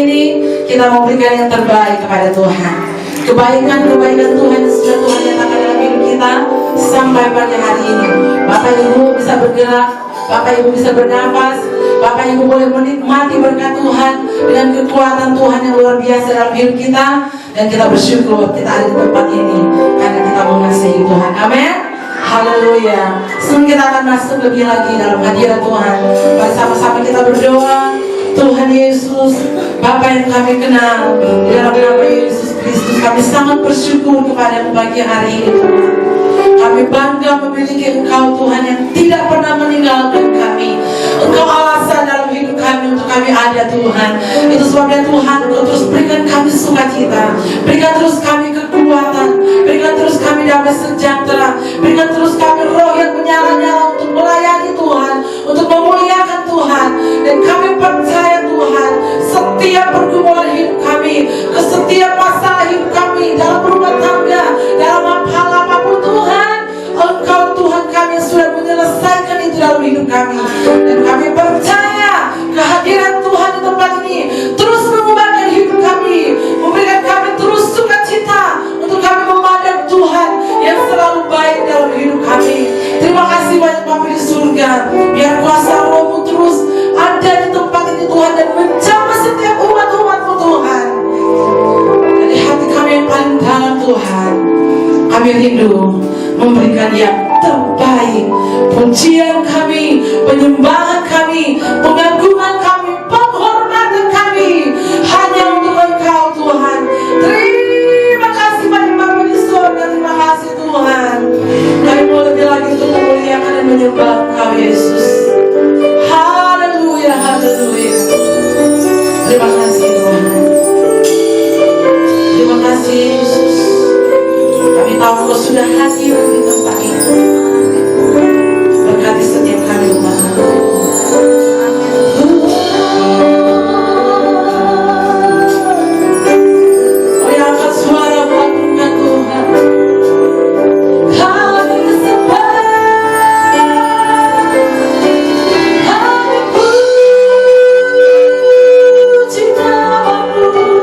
ini kita mau berikan yang terbaik kepada Tuhan. Kebaikan-kebaikan Tuhan yang sudah Tuhan nyatakan dalam hidup kita sampai pagi hari ini. Bapak Ibu bisa bergerak, Bapak Ibu bisa bernafas, Bapak Ibu boleh menikmati berkat Tuhan dengan kekuatan Tuhan yang luar biasa dalam hidup kita. Dan kita bersyukur kita ada di tempat ini karena kita mengasihi Tuhan. Amin. Haleluya. Sebelum kita akan masuk lebih lagi dalam hadirat Tuhan, bersama-sama kita berdoa. Tuhan Yesus, Bapa yang kami kenal, di dalam nama Yesus Kristus, kami sangat bersyukur kepada pagi hari ini. Kami bangga memiliki Engkau Tuhan yang tidak pernah meninggalkan kami. Engkau alasan dalam hidup kami untuk kami ada Tuhan. Itu sebabnya Tuhan, Engkau terus berikan kami sukacita, berikan terus kami kekuatan, berikan terus kami damai sejahtera, berikan terus kami roh yang menyala-nyala untuk melayani Tuhan, untuk memuliakan Tuhan. Dan kami percaya Tuhan, setiap pergumulan hidup kami, ke setiap masalah hidup kami, dalam rumah tangga, dalam hal apapun Tuhan, Engkau Tuhan kami sudah menyelesaikan itu dalam hidup kami. Dan kami percaya kehadiran Tuhan di tempat ini terus mengubahkan hidup kami, memberikan kami terus sukacita untuk kami memandang Tuhan yang selalu baik dalam hidup kami. Terima kasih banyak Bapa di surga. Biar kuasa Roh-Mu terus ada di tempat ini Tuhan, dan menjamah setiap umat-umat-Mu Tuhan. Dari hati kami yang paling dalam Tuhan, kami rindu memberikan yang terbaik. Pujian kami, penyembahan kami, pengagungan kami, penghormatan kami hanya untuk Engkau Tuhan. Terima kasih banyak Bapa di surga. Terima kasih Tuhan. Kami mau lebih lagi untuk memuliakan dan menyembah Engkau Yesus. Haleluya, haleluya. Terima kasih Tuhan. Terima kasih Yesus. Kami tahu Engkau sudah hadir di tempat ini. Berkati setiap kami umat-Mu. Oh ya, angkat suara buat dengan Tuhan. Kami sembah, kami puji nama-Mu.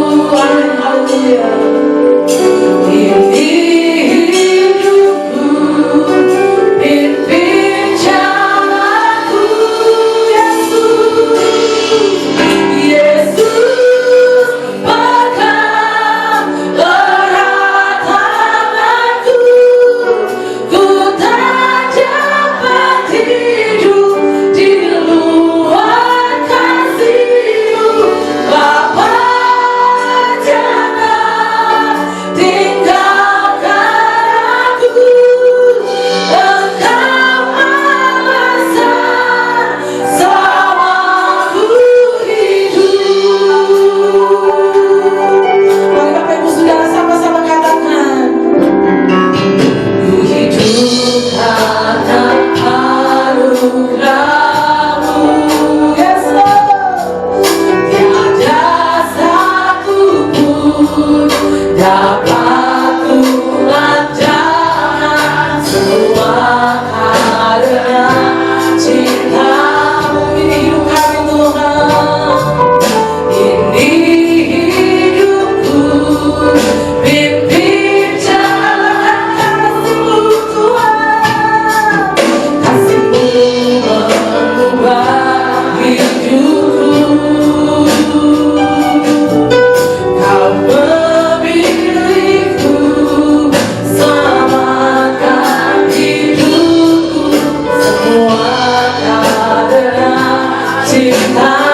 Engkau yang hidup. Pimpin jalanku, ya Bapa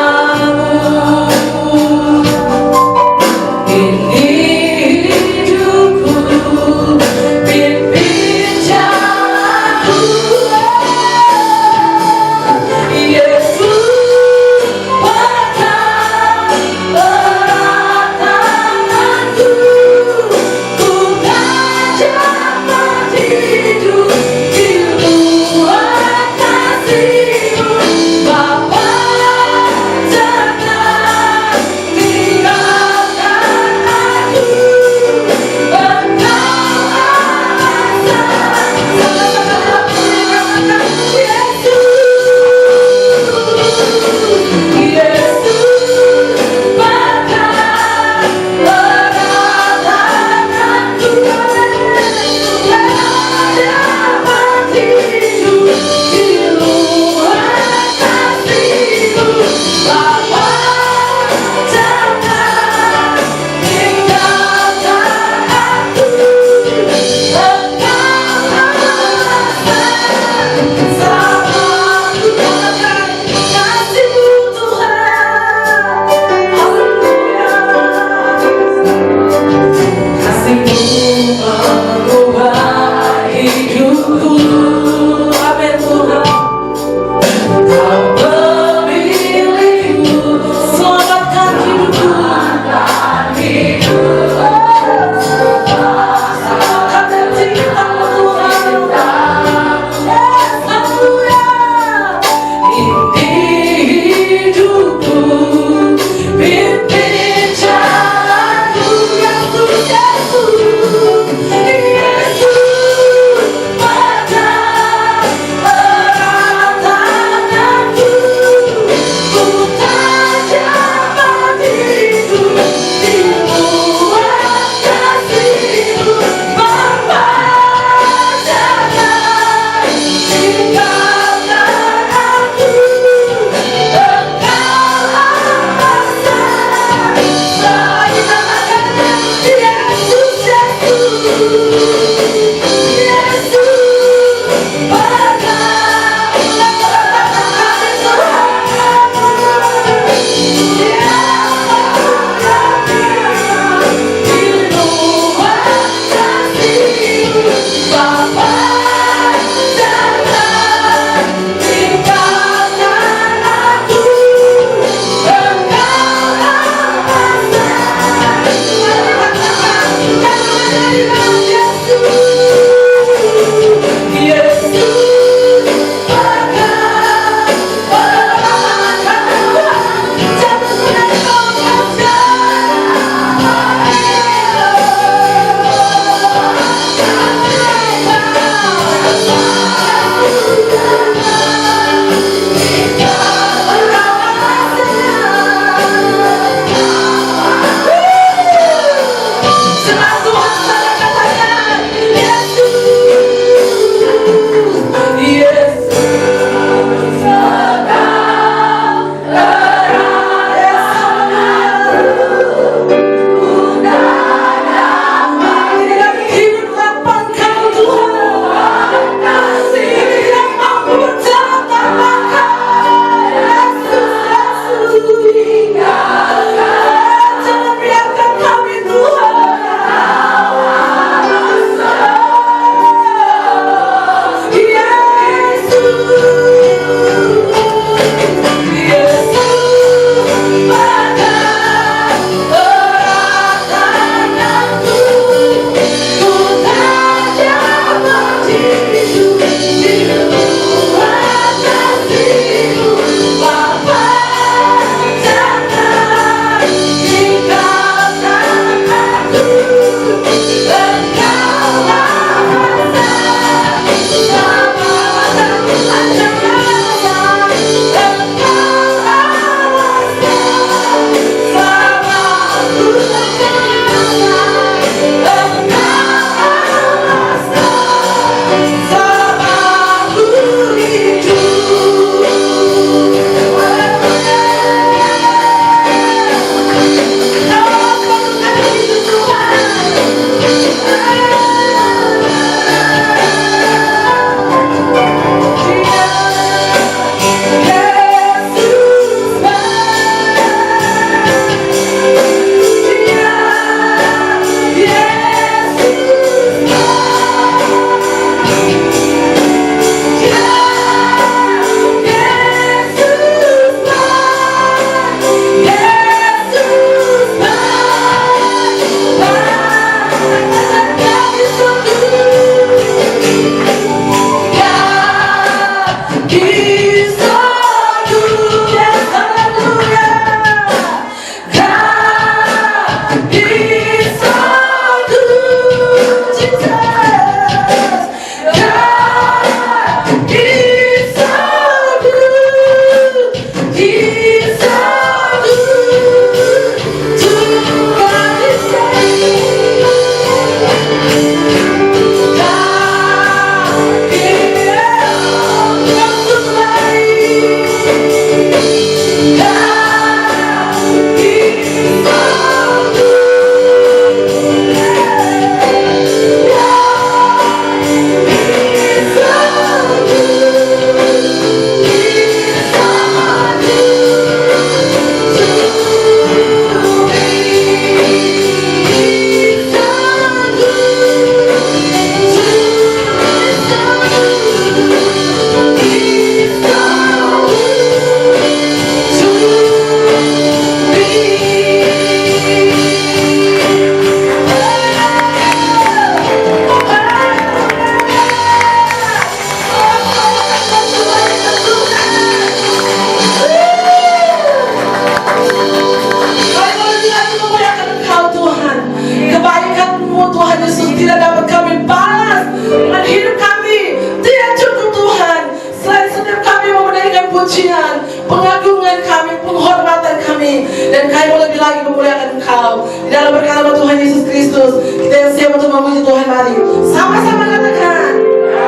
Engkau. Di dalam berkat nama Tuhan Yesus Kristus, kita yang siap untuk memuji Tuhan, mari sama-sama katakan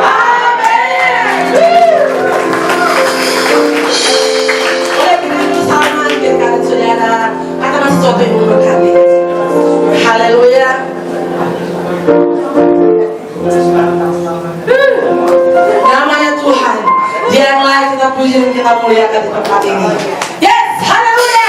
amin. Boleh kita bersama katakan saudara, katakan sesuatu yang memberkati. Haleluya. Namanya Tuhan, Dia yang layak kita puji dan kita muliakan di tempat ini. Yes, haleluya.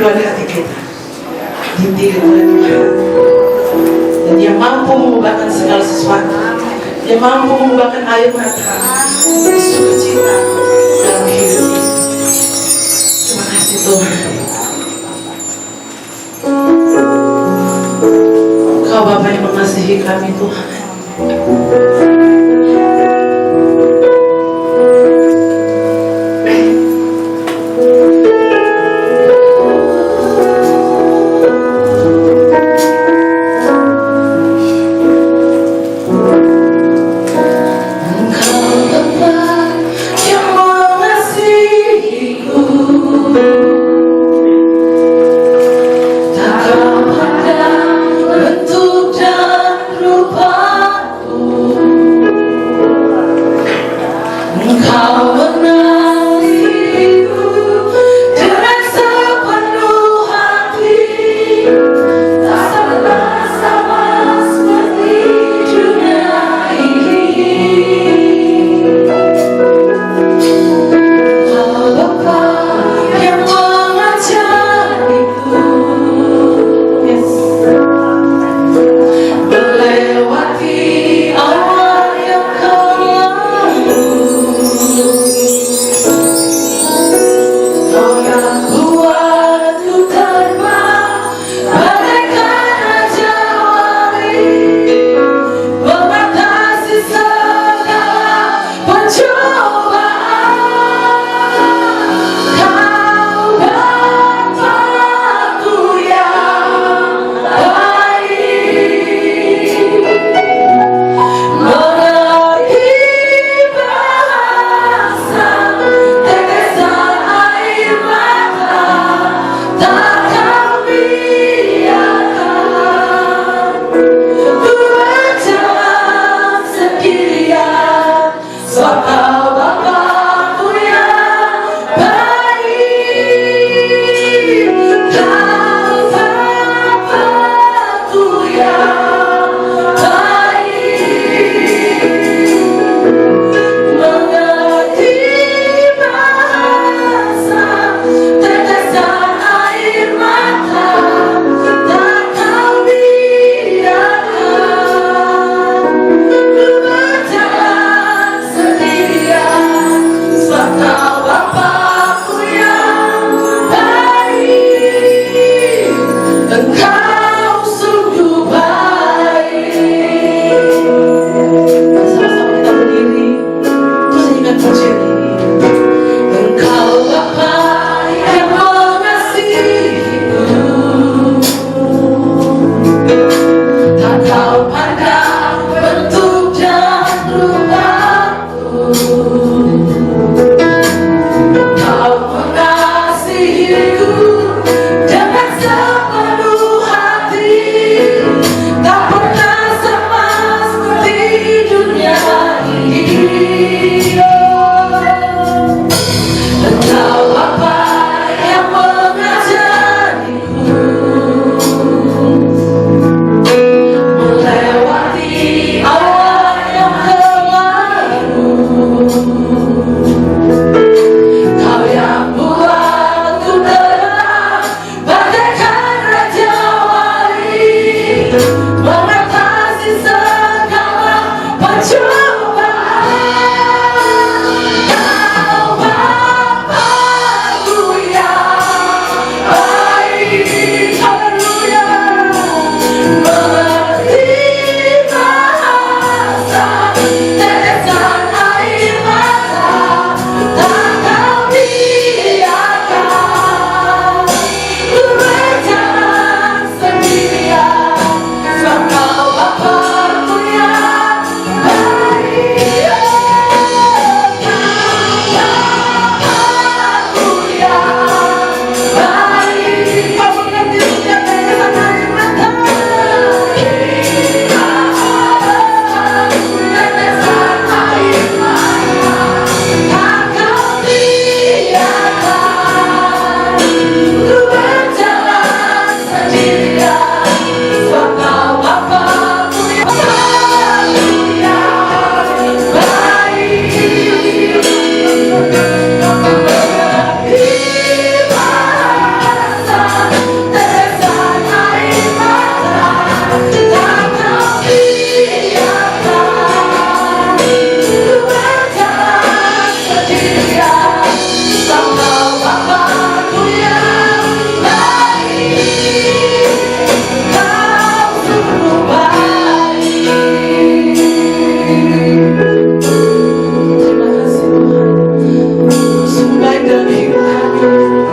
keluar hati kita dididik oleh Tuhan, dan Dia mampu mengubahkan segala sesuatu. Dia mampu mengubahkan air mata sukacita dalam hidup. Terima kasih Tuhan. Kau Bapa yang mengasihi kami Tuhan. Bentuk dan rupa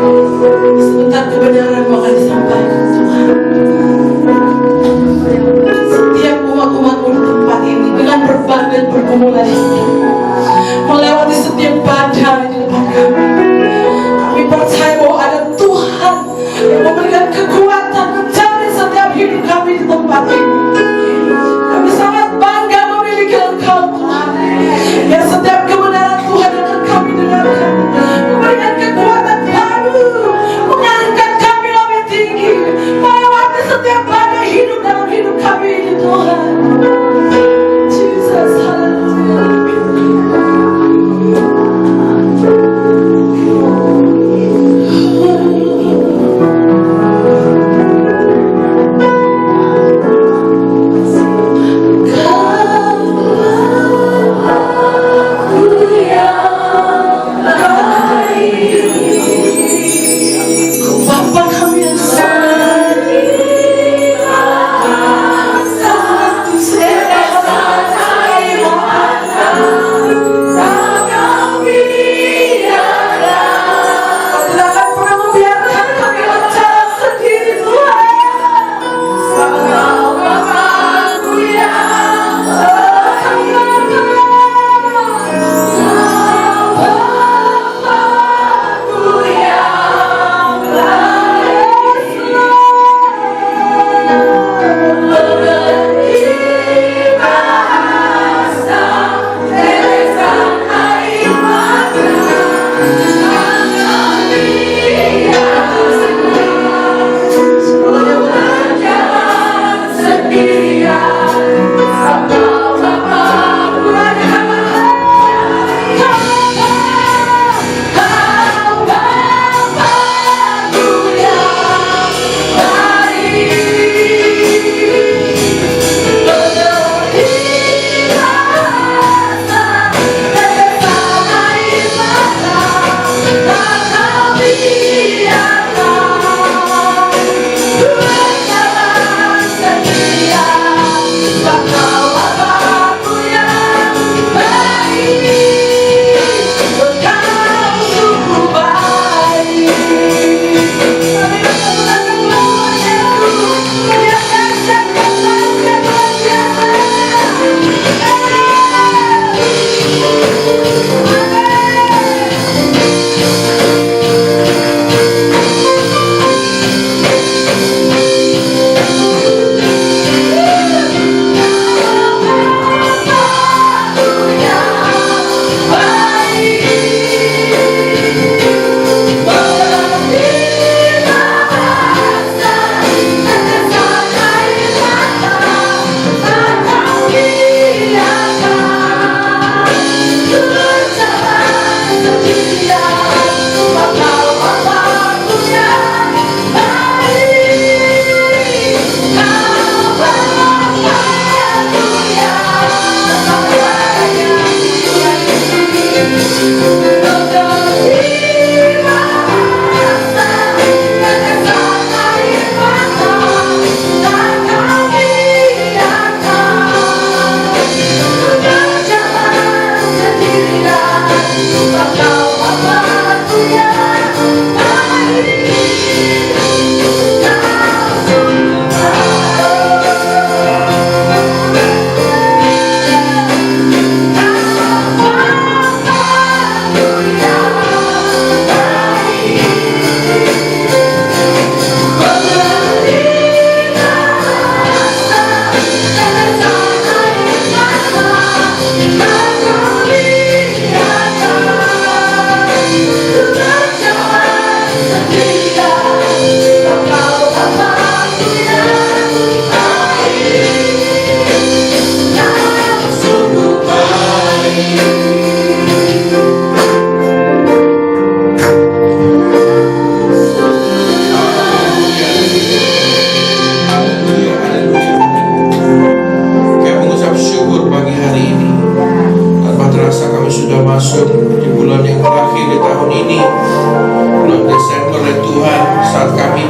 Sebentar kebenaran-Mu akan disampaikan Tuhan. Setiap umat-umat-Mu di tempat ini dengan berbagai pergumulan hidup, melewati setiap badai di depan kami. Kami percaya bahwa ada Tuhan yang memberikan kekuatan mencari setiap hidup kami di tempat ini. Kami sangat bangga memiliki Engkau Tuhan, yang setiap kebenaran Tuhan yang akan kami dengarkan memberikan kekuatan baru, mengangkat kami lebih tinggi, melewati setiap badai hidup dalam hidup kami ini Tuhan. Jesus, haleluya.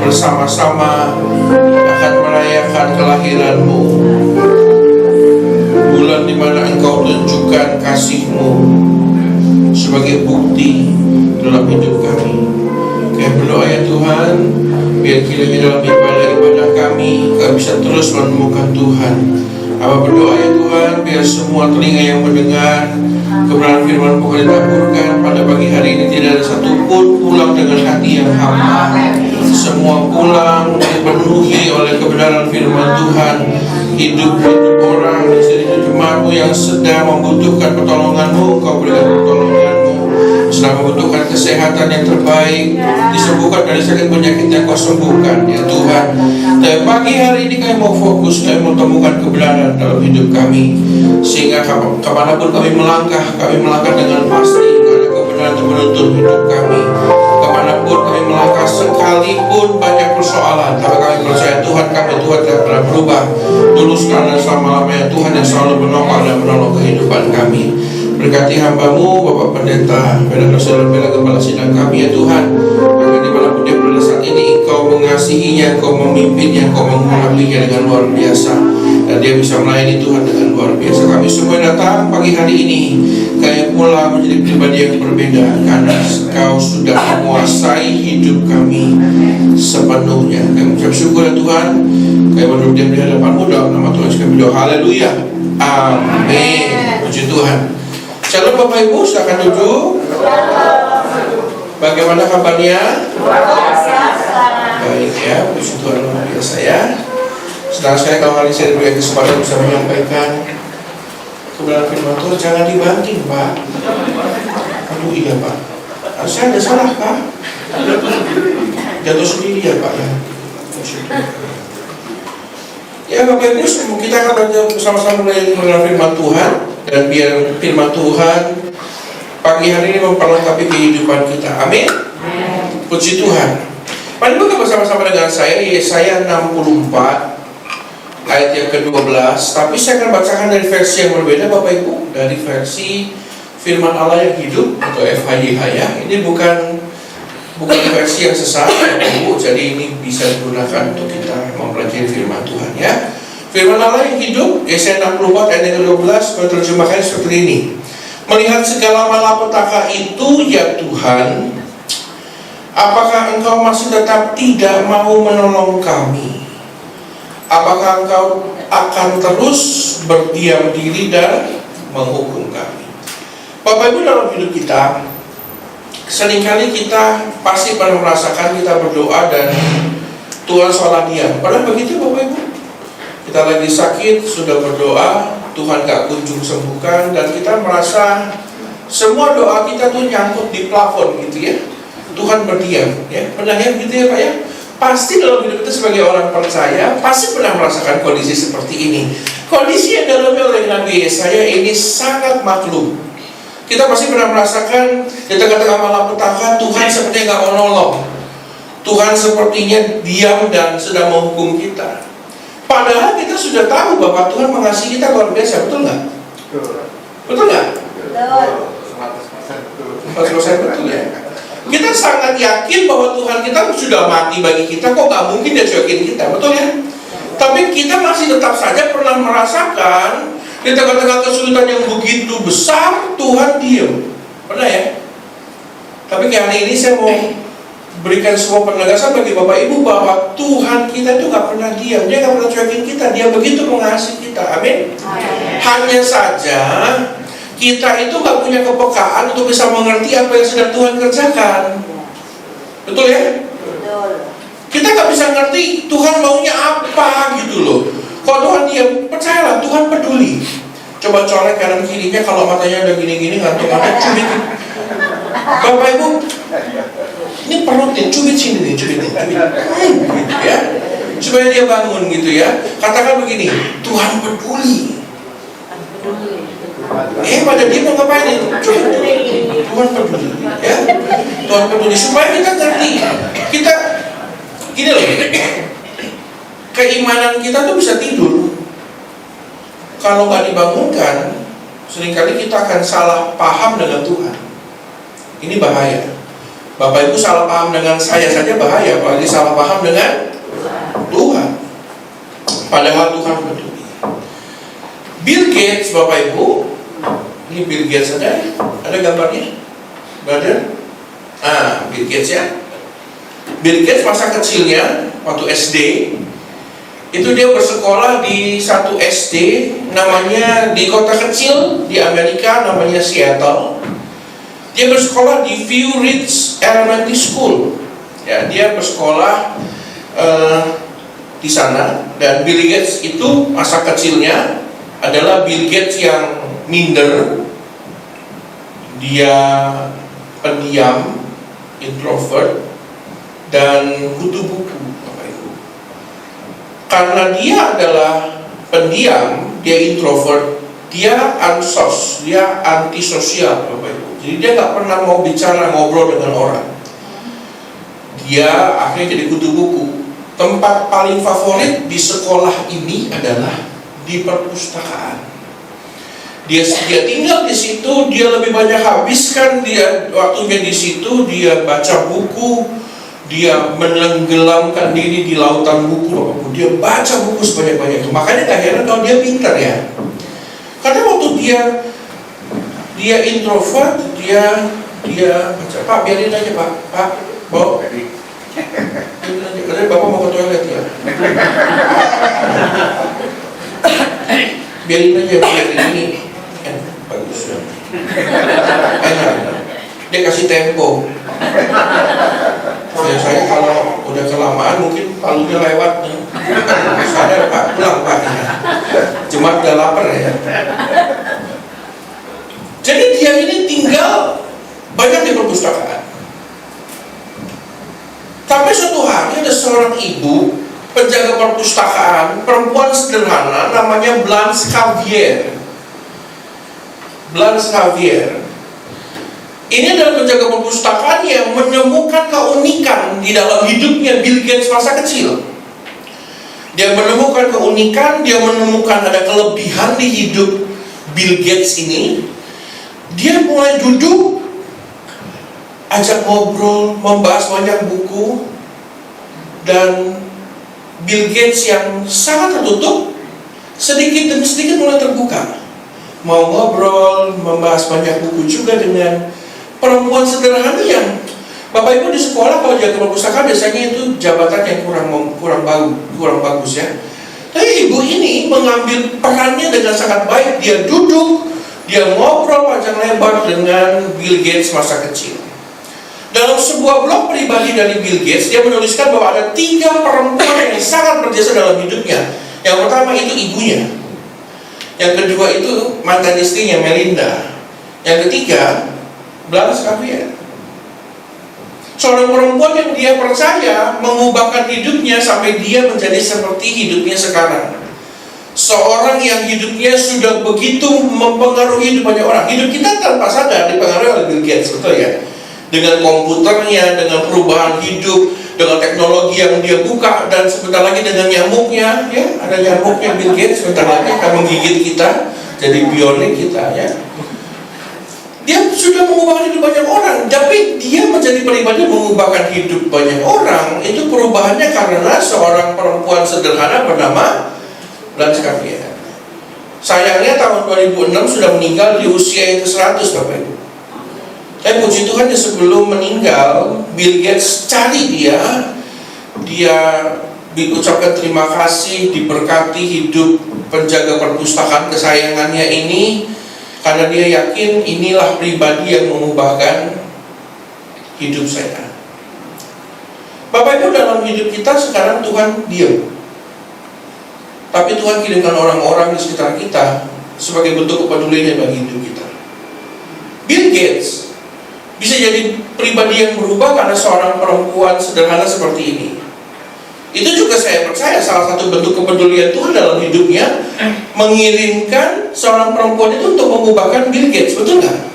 bersama-sama akan merayakan kelahiran-Mu, bulan di mana Engkau tunjukkan kasih-Mu sebagai bukti dalam hidup kami. Kami berdoa Biar kiranya dalam ibadah kami bisa terus menemukan Tuhan. Hamba berdoa ya Tuhan, biar semua telinga yang mendengar kebenaran firman-Mu ditaburkan pada pagi hari ini. Tidak ada satupun pulang dengan hati yang hampa. Semua pulang dipenuhi oleh kebenaran firman Tuhan. Hidup-hidup orang di sini jemaat-Mu yang sedang membutuhkan pertolongan-Mu, Kau berikan pertolongan-Mu. Sedang membutuhkan kesehatan yang terbaik, disembuhkan dari sakit penyakit yang Kau sembuhkan ya Tuhan. Dan pagi hari ini kami mau fokus, kami mau temukan kebenaran dalam hidup kami, sehingga kemanapun kami melangkah dengan pasti karena kebenaran itu menuntun hidup kami. Kemanapun kami melangkah sekalipun banyak persoalan, tapi kami percaya Tuhan tidak pernah berubah. Dulu, sekarang, dan selama-lamanya Tuhan yang selalu menopang dan menolong kehidupan kami. Berkati hamba-Mu, Bapak Pendeta, Bela Rasul, Bela Kepala Sidang kami ya Tuhan. Agar dimanapun dia berada saat ini, Engkau mengasihinya, Engkau memimpinnya, Engkau mengurapinya dengan luar biasa, dan dia bisa melayani Tuhan dengan luar biasa. Kami semua datang pagi hari ini, kami pula menjadi pribadi yang berbeda, karena Engkau sudah menguasai hidup kami sepenuhnya. Kami mengucap syukur ya Tuhan. Kami berdua di hadapan-Mu dalam nama Tuhan kami doa. Haleluya. Amin. Puji Tuhan. Shalom Bapak Ibu, silakan duduk. Bagaimana kabarnya? Baik ya, puji Tuhan luar biasa ya. Sedang saya kalau hari saya diberi kesempatan bisa menyampaikan kebenaran firman Tuhan, jangan dibanting Pak. Aduh iya Pak, saya ada salah Pak. Jatuh sendiri ya Pak ya. Ya Bapak Ibu, kita akan belajar bersama-sama mengenai kebenaran firman Tuhan. Dan biar firman Tuhan pagi hari ini memperlengkapi kehidupan kita. Amin. Puji Tuhan. Mari buka bersama-sama dengan saya Yesaya 64 ayat yang ke-12. Tapi saya akan bacakan dari versi yang berbeda Bapak Ibu, dari versi firman Allah yang hidup atau FHYH ya. Ini bukan versi yang sesat Bapak Ibu. Jadi ini bisa digunakan untuk kita mempelajari firman Tuhan ya. Firman Allah yang hidup, Yesaya 64 ayat yang ke-12, menerjemahkan seperti ini. Melihat segala malapetaka itu, ya Tuhan, apakah Engkau masih tetap tidak mau menolong kami? Apakah Engkau akan terus berdiam diri dan menghukum kami? Bapak Ibu, dalam hidup kita, seringkali kita pasti pernah merasakan kita berdoa dan Tuhan seolah diam. Padahal begitu Bapak Ibu. Kita lagi sakit, sudah berdoa, Tuhan gak kunjung sembuhkan, dan kita merasa semua doa kita tuh nyangkut di plafon gitu ya. Tuhan berdiam ya. Pernah ya gitu ya Pak ya? Pasti dalam hidup kita sebagai orang percaya pasti pernah merasakan kondisi seperti ini. Kondisi yang dialami oleh Nabi Yesaya ini sangat maklum. Kita pasti pernah merasakan di tengah-tengah malapetaka Tuhan sepertinya gak mau nolong. Tuhan sepertinya diam dan sedang menghukum kita. Padahal kita sudah tahu bahwa Tuhan mengasihi kita luar biasa, betul nggak? Betul nggak? Betul. Betul ya. Kita sangat yakin bahwa Tuhan kita sudah mati bagi kita, kok nggak mungkin dia cuekin kita, betul ya? Tapi kita masih tetap saja pernah merasakan di tengah-tengah kesulitan yang begitu besar Tuhan diam, pernah ya? Tapi hari ini saya mau berikan semua penegasan bagi Bapak Ibu bahwa Tuhan kita itu gak pernah diam. Dia gak pernah cuekin kita. Dia begitu mengasihi kita. Amin. Hanya saja kita itu gak punya kepekaan untuk bisa mengerti apa yang sedang Tuhan kerjakan. Betul ya? Betul. Kita gak bisa ngerti Tuhan maunya apa gitu loh. Kalau Tuhan diam, percayalah Tuhan peduli. Coba colek kanan kirinya, kalau matanya udah gini-gini ngantuk-ngantuk, cubit. Bapak Ibu, ini perut nih, cubit sini nih, cubit. Gitu ya, supaya dia bangun gitu ya. Katakan begini, Tuhan peduli. Pada dia mau ngapain nih? Cubit. Tuhan peduli, ya. Tuhan peduli supaya kita ngerti. Kita gini loh, keimanan kita tuh bisa tidur. Kalau nggak dibangunkan, seringkali kita akan salah paham dengan Tuhan. Ini bahaya. Bapak Ibu salah paham dengan saya saja bahaya, apalagi salah paham dengan Tuhan. Padahal Tuhan peduli. Bill Gates, Bapak Ibu, ini Bill Gates ada gambarnya, brother. Bill Gates ya. Bill Gates masa kecilnya waktu SD itu dia bersekolah di satu SD namanya di kota kecil di Amerika namanya Seattle. Dia bersekolah di View Ridge Elementary School. Ya, dia bersekolah di sana. Dan Bill Gates itu masa kecilnya adalah Bill Gates yang minder. Dia pendiam, introvert, dan kutu buku. Karena dia adalah pendiam, dia introvert, dia ansos, dia antisosial, Bapak Ibu. Jadi dia nggak pernah mau bicara, ngobrol dengan orang. Dia akhirnya jadi kutu buku. Tempat paling favorit di sekolah ini adalah di perpustakaan. Dia tinggal di situ, dia lebih banyak habiskan dia waktunya di situ, dia baca buku. Dia menenggelamkan diri di lautan buku. Dia baca buku sebanyak-banyaknya. Makanya gak heran kalau dia pintar ya. Karena waktu dia introvert, dia baca. Pak, biarin aja Pak, bawa. Karena Bapak mau ke toilet ya. Biarin aja, biarin ini. Bagus ya. Enak. Dia kasih tempo. Saya kalau udah kelamaan mungkin palunya lewat nih. Sadar Pak, pulang Pak. Jemaat udah lapar ya. Jadi dia ini tinggal banyak di perpustakaan. Tapi suatu hari ada seorang ibu penjaga perpustakaan, perempuan sederhana namanya Blanche Xavier. Blanche Xavier. Ini adalah penjaga perpustakaan yang menemukan keunikan di dalam hidupnya Bill Gates masa kecil. Dia menemukan keunikan, dia menemukan ada kelebihan di hidup Bill Gates ini. Dia mulai duduk, ajak ngobrol, membahas banyak buku. Dan Bill Gates yang sangat tertutup, sedikit demi sedikit mulai terbuka. Mau ngobrol, membahas banyak buku juga dengan perempuan sederhana yang Bapak Ibu di sekolah kalau jaga perpustakaan biasanya itu jabatan yang kurang bagus ya. Tapi ibu ini mengambil perannya dengan sangat baik. Dia duduk, dia ngobrol panjang lebar dengan Bill Gates masa kecil. Dalam sebuah blog pribadi dari Bill Gates, dia menuliskan bahwa ada 3 perempuan yang sangat berjasa dalam hidupnya. Yang pertama itu ibunya. Yang kedua itu mantan istrinya Melinda. Yang ketiga Blanche Xavier. Seorang perempuan yang dia percaya mengubahkan hidupnya sampai dia menjadi seperti hidupnya sekarang. Seorang yang hidupnya sudah begitu mempengaruhi hidup banyak orang. Hidup kita tanpa sadar dipengaruhi oleh Bill Gates, betul ya? Dengan komputernya, dengan perubahan hidup, dengan teknologi yang dia buka, dan sebentar lagi dengan nyamuknya, ya, ada nyamuknya Bill Gates sebentar lagi akan menggigit kita, jadi bionik kita, ya. Dia sudah mengubahkan hidup banyak orang, tapi dia menjadi pribadi mengubahkan hidup banyak orang. Itu perubahannya karena seorang perempuan sederhana bernama Blanche Xavier. Sayangnya tahun 2006 sudah meninggal di usia yang ke-100, Bapak Ibu. Tapi puji Tuhan sebelum meninggal, Bill Gates cari dia diucapkan terima kasih, diberkati hidup penjaga perpustakaan kesayangannya ini. Karena dia yakin inilah pribadi yang mengubahkan hidup saya. Bapak Ibu, dalam hidup kita sekarang Tuhan diam. Tapi Tuhan kirimkan orang-orang di sekitar kita sebagai bentuk kepeduliannya bagi hidup kita. Bill Gates bisa jadi pribadi yang berubah karena seorang perempuan sederhana seperti ini. Itu juga saya percaya salah satu bentuk kepedulian Tuhan dalam hidupnya, mengirimkan seorang perempuan itu untuk mengubahkan Bill Gates, betul nggak?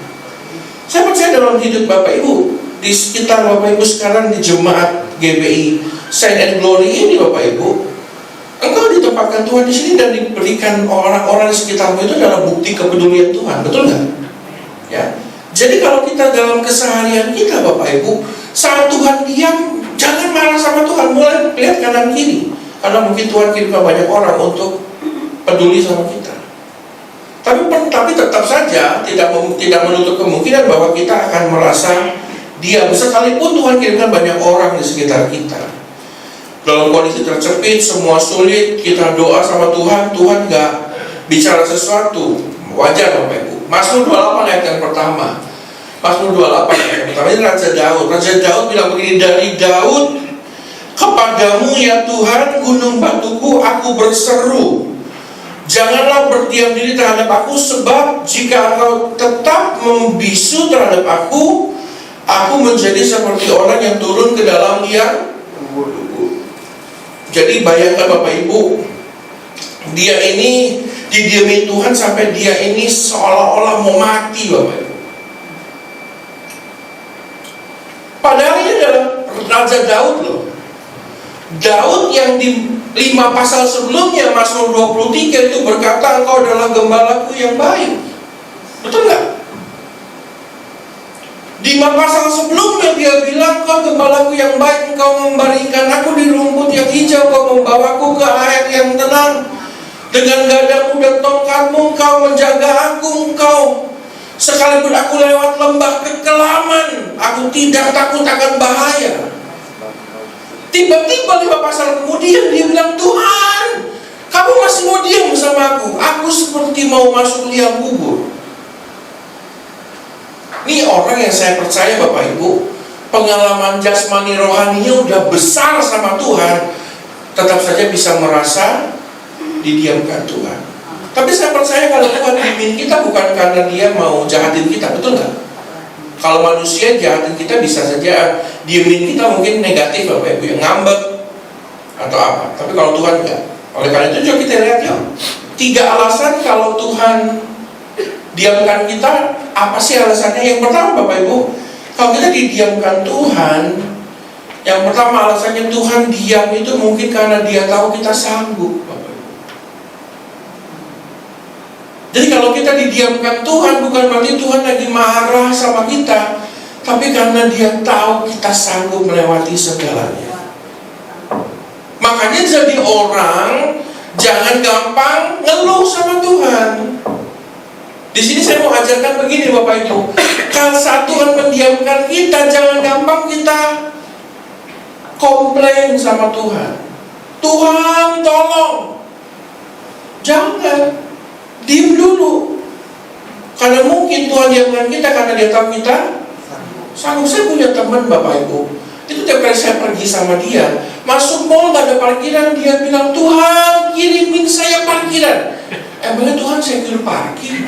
Saya percaya dalam hidup Bapak Ibu, di sekitar Bapak Ibu sekarang di jemaat GBI Saint and Glory ini, Bapak Ibu, engkau ditempatkan Tuhan di sini dan diberikan orang-orang di sekitarmu itu adalah bukti kepedulian Tuhan, betul nggak? Ya. Jadi kalau kita dalam keseharian kita, Bapak Ibu, saat Tuhan diam, jangan marah sama Tuhan, mulai lihat kanan kiri. Karena mungkin Tuhan kirimkan banyak orang untuk peduli sama kita. Tapi tetap saja tidak menutup kemungkinan bahwa kita akan merasa diam. Sekalipun Tuhan kirimkan banyak orang di sekitar kita, dalam kondisi tercepit, semua sulit, kita doa sama Tuhan, Tuhan gak bicara sesuatu, wajar Bapak Ibu. Mazmur 28 ayat yang pertama. Mazmur 28 ayat yang pertama, ini Raja Daud. Raja Daud bilang begini, dari Daud, kepadamu ya Tuhan, gunung batuku, aku berseru. Janganlah berdiam diri terhadap aku, sebab jika engkau tetap membisu terhadap aku menjadi seperti orang yang turun ke dalam liang. Jadi bayangkan Bapak Ibu, dia ini didiamin Tuhan sampai dia ini seolah-olah mau mati Bapak Ibu. Padahal ini adalah Raja Daud loh. Daud yang di 5 pasal sebelumnya, Mazmur 23 itu berkata, engkau adalah gembalaku yang baik. Betul nggak? Di 5 pasal sebelumnya dia bilang, engkau gembalaku yang baik, engkau memberikan aku di rumput yang hijau, engkau membawaku ke air yang tenang. Dengan gadamu dan tongkatmu engkau menjaga aku, engkau. Sekalipun aku lewat lembah kekelaman, aku tidak takut akan bahaya. Tiba-tiba 5 pasal kemudian dia bilang, Tuhan, kamu masih mau diam bersama aku? Aku seperti mau masuk liang kubur. Ini orang yang saya percaya Bapak Ibu, pengalaman jasmani rohaninya udah besar sama Tuhan, tetap saja bisa merasa didiamkan Tuhan. Tapi saya percaya kalau Tuhan diemin kita bukan karena dia mau jahatin kita, betul nggak? Kalau manusia jahatin kita bisa saja diemin kita mungkin negatif Bapak Ibu, yang ngambek atau apa. Tapi kalau Tuhan enggak. Oleh karena itu coba kita lihat ya, 3 alasan kalau Tuhan diamkan kita. Apa sih alasannya? Yang pertama Bapak Ibu, kalau kita didiamkan Tuhan, yang pertama alasannya Tuhan diam itu mungkin karena dia tahu kita sanggup Bapak Ibu. Jadi kalau kita didiamkan Tuhan bukan berarti Tuhan lagi marah sama kita, tapi karena dia tahu kita sanggup melewati segalanya. Makanya jadi orang jangan gampang ngeluh sama Tuhan. Di sini saya mau ajarkan begini Bapak Ibu, kalau saat Tuhan mendiamkan kita, jangan gampang kita komplain sama Tuhan. Tuhan tolong. Jangan, diam dulu. Karena mungkin Tuhan diamkan kita karena dia tahu kita sanggup. Saya punya teman Bapak Ibu, itu tiap kali saya pergi sama dia, masuk mall gak ada parkiran, dia bilang, Tuhan kirimin saya parkiran. Emangnya Tuhan saya kirim parkir?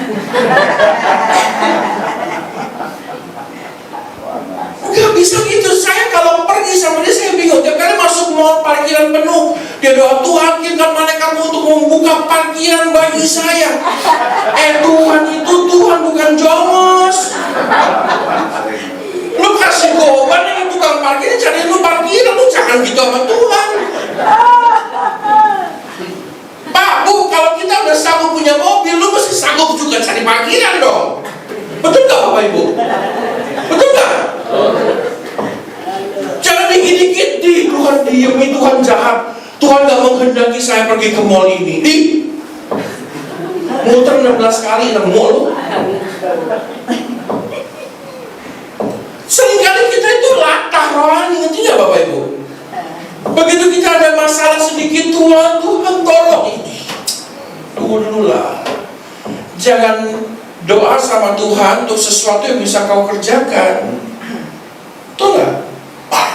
Gak bisa gitu. Saya kalau pergi sama dia saya bingung. Tiap kali masuk mall parkiran penuh, dia doa, Tuhan kirimkan malaikatmu untuk membuka parkiran bagi saya. Tuhan itu Tuhan bukan jomos. Lu kasih goban yang tukang parkir, cari lu parkiran, lu jangan gitu sama Tuhan. Pak, Bu, kalau kita udah sanggup punya mobil, lu mesti sanggup juga cari parkiran dong. Betul gak Bapak Ibu? Betul gak? Jangan dikit-dikit di Tuhan diem, Tuhan jahat, Tuhan gak menghendaki saya pergi ke mall ini. Muter 16 kali nemu lu. Seringkali kita itu latah rohani, ngerti gak Bapak Ibu? Begitu kita ada masalah sedikit, Tuhan tolong ini. Tunggu dulu lah. Jangan doa sama Tuhan untuk sesuatu yang bisa kau kerjakan. Betul gak?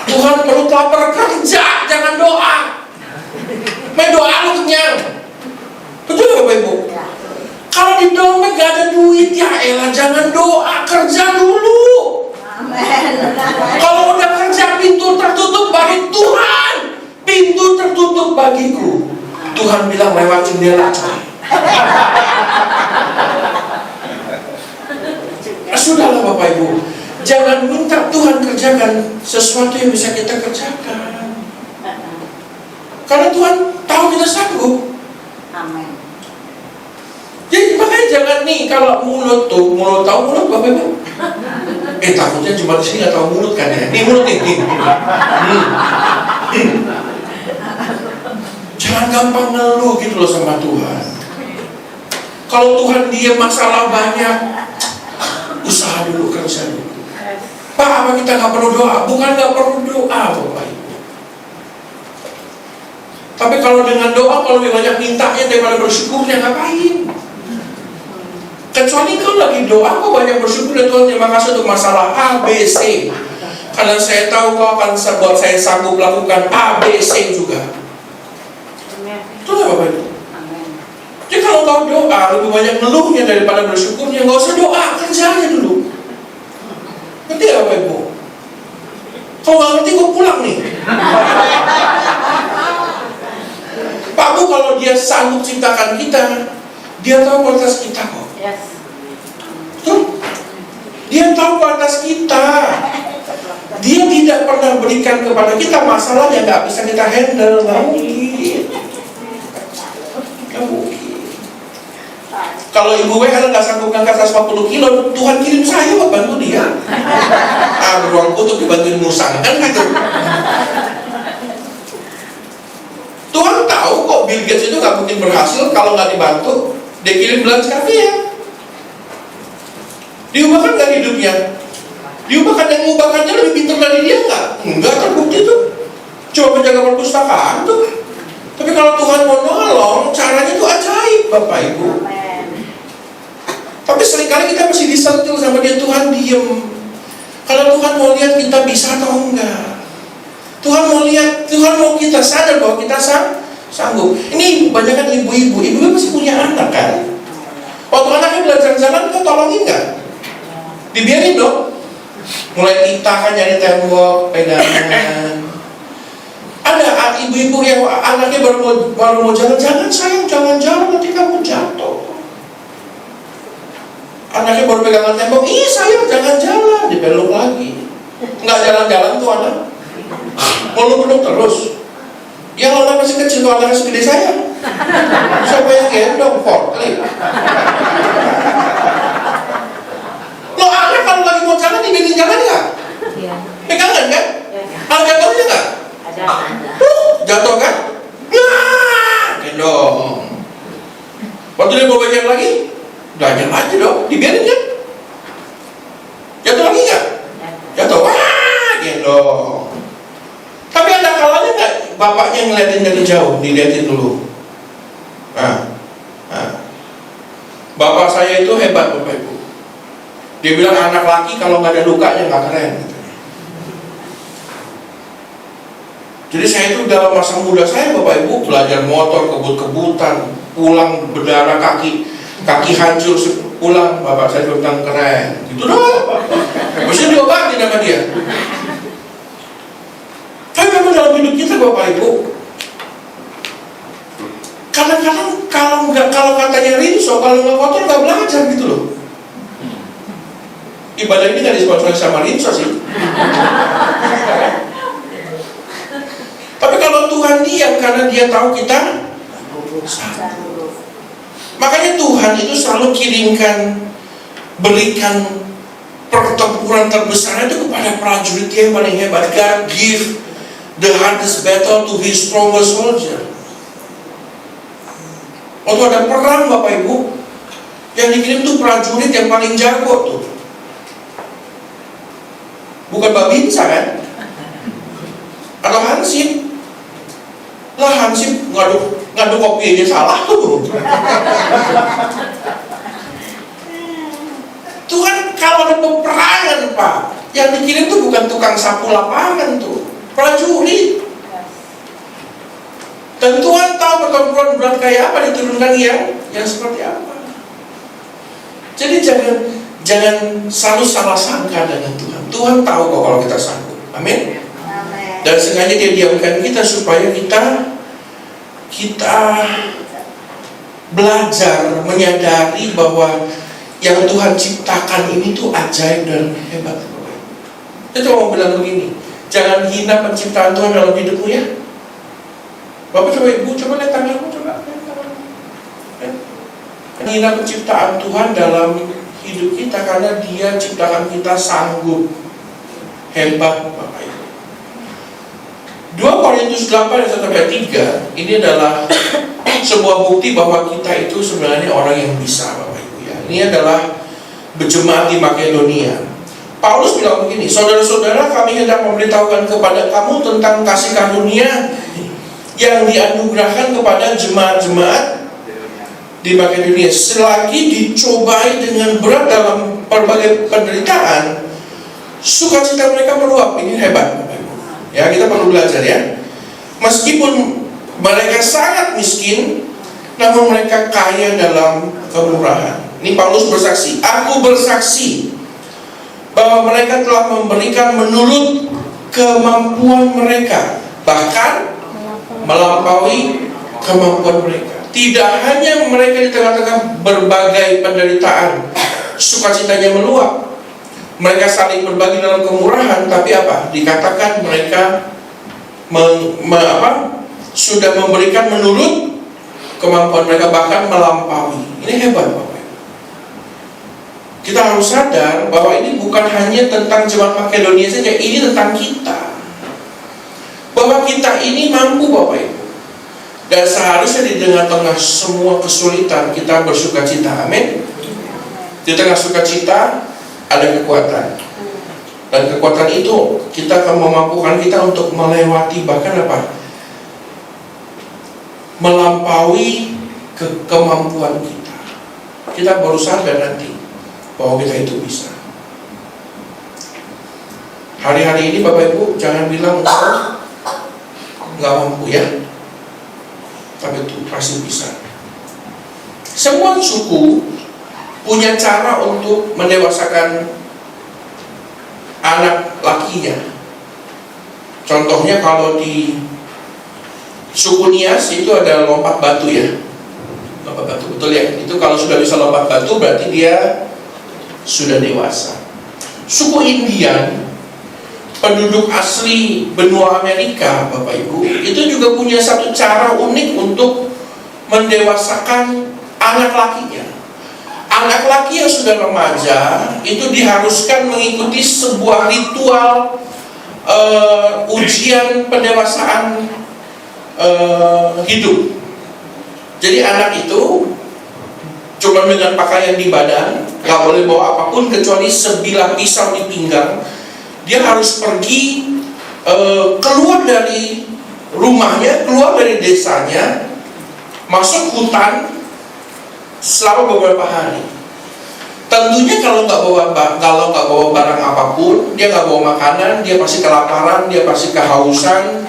Tuhan perut lapar, kerja, jangan doa. Main doa lu kenyang. Betul gak Bapak Ibu? Kalau di dompet gak ada duit, ya elah jangan doa, kerja dulu. Kalau udah kerja, pintu tertutup bagi Tuhan, pintu tertutup bagiku. Tuhan bilang lewat jendela. Sudahlah Bapak Ibu, jangan minta Tuhan kerjakan sesuatu yang bisa kita kerjakan, karena Tuhan tahu kita sanggup. Amin. Jadi makanya jangan nih, kalau mulut tahu mulut Bapak Ibu. Takutnya cuma di sini nggak tahu mulut kan ya? Nih mulut nih. Jangan gampang ngeluh gitu loh sama Tuhan. Kalau Tuhan dia masalah banyak, usaha dulu, kerja dulu. Pak, apa kita nggak perlu doa? Bukan nggak perlu doa, Bapak Ibu. Tapi kalau dengan doa, kalau lebih banyak mintanya daripada bersyukurnya, ngapain? Kecuali kalau lagi doa, kok banyak bersyukur dan Tuhan terima kasih untuk masalah A, B, C. Karena saya tahu kau akan buat saya sanggup melakukan A, B, C juga. Itu lah Bapak Ibu. Jadi kalau kau doa, lebih banyak ngeluhnya daripada bersyukurnya, nggak usah doa, kerja aja dulu. Ngerti gak Bapak Ibu? Kalau nggak ngerti, gue pulang nih. Pak Bu, kalau dia sanggup ciptakan kita, dia tahu kualitas kita kok. Yes. Tuh, dia tahu kualitas kita. Dia tidak pernah berikan kepada kita masalah yang nggak bisa kita handle. Nggak mungkin. Nggak mungkin. Kalau Ibu WL nggak sanggup ngangkat 150 kilo, Tuhan kirim saya buat bantu dia. Beruang kutub dibantuin musang, kan gitu. Tuhan tahu kok Bill Gates itu nggak mungkin berhasil kalau nggak dibantu. Dia kirim belas kafir. Diubahkan nggak hidupnya? Diubahkan, yang mengubahkannya lebih pintar dari dia nggak? Enggak, terbukti tuh. Coba penjaga perpustakaan tuh. Tapi kalau Tuhan mau nolong, caranya tuh ajaib, Bapak Ibu. Tapi seringkali kita masih disentil sama dia, Tuhan diem. Kalau Tuhan mau lihat kita bisa atau enggak. Tuhan mau lihat, Tuhan mau kita sadar bahwa kita sanggup. Ini banyak kan ibu-ibu masih punya anak kan. Waktu anaknya belajar jalan, kita tolongin nggak? Dibiarin dong. Mulai kita kan nyari tembok, pegangan. Ada ibu-ibu yang anaknya baru mau jalan, sayang jangan jalan nanti kamu jatuh. Anaknya baru pegangan tembok, sayang jangan jalan, dipeluk lagi. Nggak jalan-jalan tuh anak. Peluk-peluk terus. Yang anak masih kecil tuh anaknya segede saya. Siapa yang gendong? Forklift. Lo anak kalau lagi mau jalan dibikin jalan nggak? Iya. Pegangan kan? Iya. Ada jatuhnya nggak? Ada. Jatuh kan? Gendong. Waktu dia mau belajar lagi, belajar aja dong, dibiarin kan? Jatuh lagi nggak? Jatuh, gendong. Tapi ada kalanya nggak? Bapaknya ngeliatin dari jauh, diliatin dulu. Bapak saya itu hebat Bapak Ibu. Dia bilang anak laki kalau nggak ada lukanya nggak keren. Jadi saya itu dalam masa muda saya Bapak Ibu belajar motor kebut-kebutan, pulang berdarah kaki hancur pulang, bapak saya bilang keren. Gitu dong. Mesti diobatin sama dia. Tapi memang dalam hidup kita Bapak Ibu, kadang-kadang kalau katanya Rinso, kalau nggak kotor nggak belajar gitu loh. Ibadah ini nggak disponsori sama Rinso sih. Tapi kalau Tuhan diam karena dia tahu kita sanggup. Makanya Tuhan itu selalu berikan pertempuran terbesar itu kepada prajurit yang paling hebat. God give the hardest battle to his strongest soldier. Waktu ada perang Bapak Ibu, yang dikirim tuh prajurit yang paling jago tuh. Bukan Babinsa kan? Atau Hansip. Lah Hansip ngadu kopi aja salah tuh. Tuhan kalau ada peperangan Pak, yang dikirim tuh bukan tukang sapu lapangan tuh, prajurit. Dan Tuhan tahu pertempuran berat kayak apa diturunkan yang seperti apa. Jadi jangan selalu salah sangka dengan Tuhan. Tuhan tahu kok kalau kita sanggup. Amin. Dan sengaja dia diamkan kita supaya kita belajar menyadari bahwa yang Tuhan ciptakan ini tuh ajaib dan hebat. Saya cuma mau bilang begini, jangan hina penciptaan Tuhan dalam hidupmu ya. Bapak coba Ibu, coba lihat tanganmu, coba. Hina penciptaan Tuhan dalam hidup kita karena Dia ciptakan kita sanggup, hebat Bapak Ibu. 2 Korintus 8 ayat 1-3 ini adalah sebuah bukti bahwa kita itu sebenarnya orang yang bisa Bapak Ibu ya. Ini adalah berjemaat di Makedonia. Paulus bilang begini, saudara-saudara, kami hendak memberitahukan kepada kamu tentang kasih karunia yang dianugerahkan kepada jemaat-jemaat di Makedonia. Selagi dicobai dengan berat dalam berbagai penderitaan, sukacita mereka meluap. Ini hebat, ya, kita perlu belajar ya. Meskipun mereka sangat miskin, namun mereka kaya dalam kemurahan. Ini Paulus bersaksi, aku bersaksi bahwa mereka telah memberikan menurut kemampuan mereka, bahkan melampaui kemampuan mereka. Tidak hanya mereka di tengah-tengah berbagai penderitaan, sukacitanya meluap. Mereka saling berbagi dalam kemurahan, tapi apa? Dikatakan mereka sudah memberikan menurut kemampuan mereka, bahkan melampaui. Ini hebat, Bapak. Kita harus sadar bahwa ini bukan hanya tentang jemaat Makedonia saja, ini tentang kita. Bahwa kita ini mampu, Bapak Ibu. Dan seharusnya di tengah-tengah semua kesulitan kita bersukacita. Amin. Di tengah sukacita ada kekuatan. Dan kekuatan itu kita akan memampukan kita untuk melewati, bahkan apa? Melampaui kemampuan kita. Kita baru sadar nanti bahwa kita itu bisa. Hari-hari ini Bapak Ibu jangan bilang nggak mampu ya, tapi itu pasti bisa. Semua suku punya cara untuk mendewasakan anak lakinya. Contohnya kalau di suku Nias itu ada lompat batu ya, lompat batu, betul ya? Itu kalau sudah bisa lompat batu berarti dia sudah dewasa. Suku Indian, penduduk asli benua Amerika, Bapak Ibu, itu juga punya satu cara unik untuk mendewasakan anak lakinya. Anak laki yang sudah remaja itu diharuskan mengikuti sebuah ritual ujian pendewasaan hidup. Jadi anak itu cuma dengan pakaian di badan, gak boleh bawa apapun kecuali sebilah pisau di pinggang. Dia harus pergi keluar dari rumahnya, keluar dari desanya, masuk hutan selama beberapa hari. Tentunya kalau nggak bawa barang apapun, dia nggak bawa makanan, dia pasti kelaparan, dia pasti kehausan,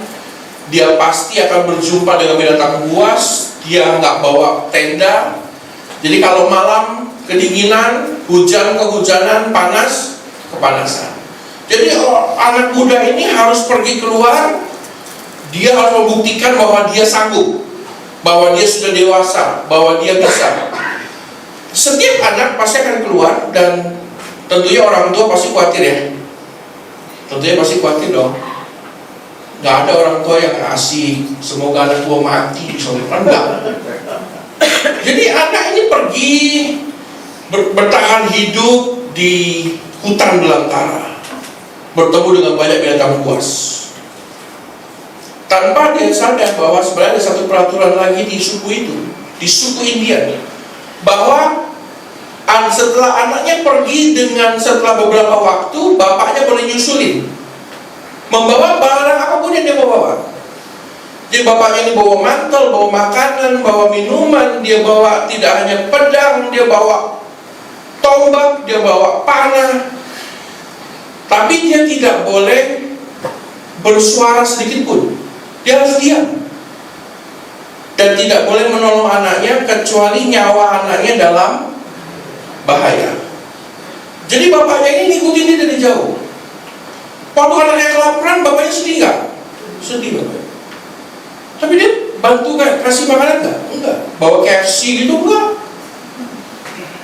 dia pasti akan berjumpa dengan binatang buas, dia nggak bawa tenda. Jadi kalau malam kedinginan, hujan kehujanan, panas kepanasan. Jadi anak muda ini harus pergi keluar, dia harus membuktikan bahwa dia sanggup, bahwa dia sudah dewasa, bahwa dia bisa. Setiap anak pasti akan keluar dan tentunya orang tua pasti khawatir ya. Tentunya pasti khawatir dong. Gak ada orang tua yang asik, semoga anak tua mati, soalnya enggak. Jadi anak ini pergi bertahan hidup di hutan belantara, bertemu dengan banyak binatang buas, tanpa dia sadar bahwa sebenarnya ada satu peraturan lagi di suku itu, di suku India, bahwa setelah anaknya pergi setelah beberapa waktu, bapaknya boleh nyusulin, membawa barang apapun yang dia bawa. Jadi bapaknya ini bawa mantel, bawa makanan, bawa minuman, dia bawa tidak hanya pedang, dia bawa tombak, dia bawa panah. Tapi dia tidak boleh bersuara sedikit pun. Dia harus diam. Dan tidak boleh menolong anaknya kecuali nyawa anaknya dalam bahaya. Jadi bapaknya ini ngikutin dia dari jauh. Waktu anaknya kelaparan, bapaknya sedih nggak? Sedih bapaknya. Tapi dia bantu nggak? Kasih makanan nggak? Enggak. Bawa KFC gitu enggak.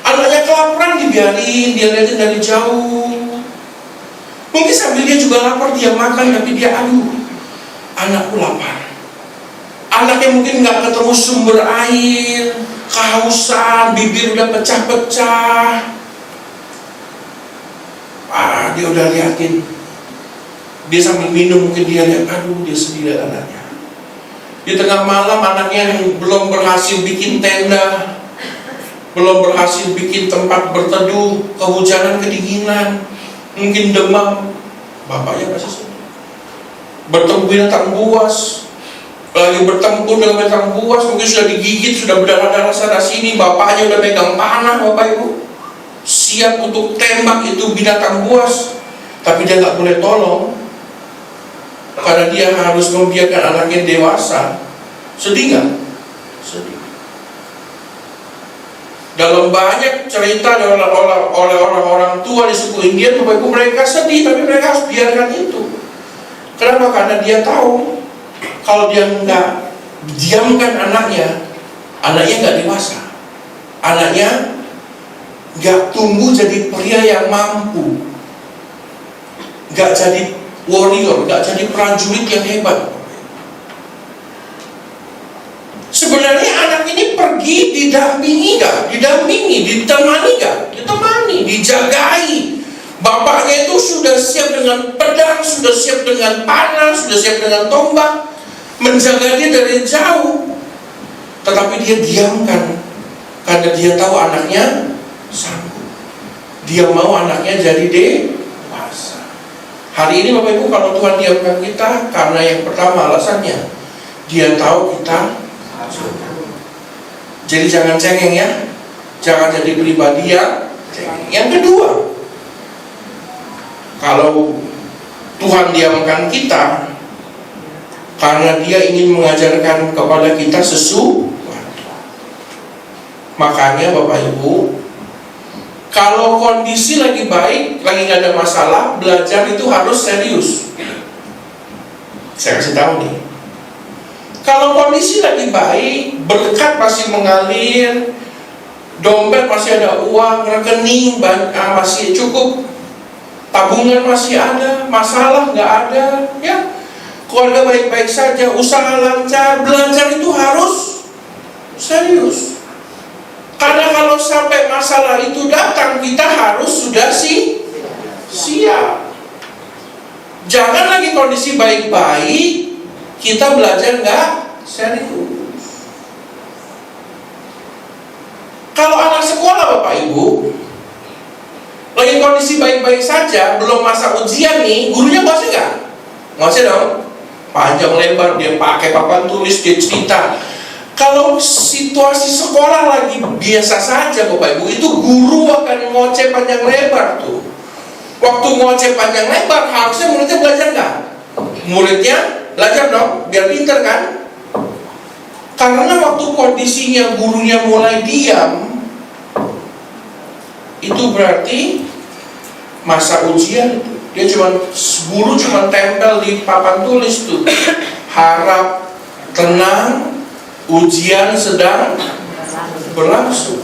Anaknya kelaparan dibiarin, dia liatin dari jauh. Mungkin sambil dia juga lapar, dia makan, tapi dia anakku lapar. Anaknya mungkin nggak ketemu sumber air, kehausan, bibir udah pecah-pecah. Dia udah liatin. Dia sambil minum, mungkin dia lihat, dia sedih lihat anaknya. Di tengah malam anaknya yang belum berhasil bikin tenda, belum berhasil bikin tempat berteduh, kehujanan, kedinginan. mungkin demam, bapaknya pasti sedih. Bertemu binatang buas, lagi bertempur dengan binatang buas, mungkin sudah digigit, sudah berdarah-darah sana sini, bapaknya udah megang panah, Bapak Ibu, siap untuk tembak itu binatang buas, tapi dia nggak boleh tolong, karena dia harus membiarkan anaknya dewasa. Sedih nggak? Sedih. Dalam banyak cerita oleh orang-orang tua di suku Indian, Bapak Ibu, mereka sedih, tapi mereka harus biarkan itu. Kenapa? Karena dia tahu kalau dia nggak diamkan anaknya nggak dewasa, anaknya nggak tumbuh jadi pria yang mampu, nggak jadi warrior, nggak jadi prajurit yang hebat. Sebenarnya anak ini pergi didampingi nggak? Didampingi, ditemani nggak? Ditemani, dijagai. Bapaknya itu sudah siap dengan pedang, sudah siap dengan panah, sudah siap dengan tombak, menjaga dia dari jauh. Tetapi dia diamkan karena dia tahu anaknya sanggup. Dia mau anaknya jadi dewasa. Hari ini Bapak Ibu, kalau Tuhan diamkan kita, karena yang pertama alasannya dia tahu kita sanggup. Jadi jangan cengeng ya, jangan jadi pribadi yang cengeng. Yang kedua, kalau Tuhan diamkan kita karena dia ingin mengajarkan kepada kita sesuatu. Makanya Bapak Ibu, kalau kondisi lagi baik, lagi nggak ada masalah, belajar itu harus serius. Saya kasih tahu nih, kalau kondisi lagi baik, berkat masih mengalir, dompet masih ada uang, rekening masih cukup, tabungan masih ada, masalah nggak ada, ya, keluarga baik-baik saja, usaha lancar, belajar itu harus serius. Karena kalau sampai masalah itu datang, kita harus sudah siap. Jangan lagi kondisi baik-baik, kita belajar nggak serius. Kalau anak sekolah Bapak Ibu, lagi kondisi baik-baik saja, belum masa ujian nih, gurunya nguasain nggak? Nguasain dong. Panjang lebar dia pakai papan tulis, dia cerita. Kalau situasi sekolah lagi biasa saja Bapak Ibu, itu guru akan ngoceh panjang lebar tuh. Waktu ngoceh panjang lebar, harusnya muridnya belajar nggak? Muridnya belajar dong, biar pinter kan? Karena waktu kondisinya gurunya mulai diam, itu berarti masa ujian itu. Guru cuma tempel di papan tulis tuh, harap tenang, ujian sedang berlangsung.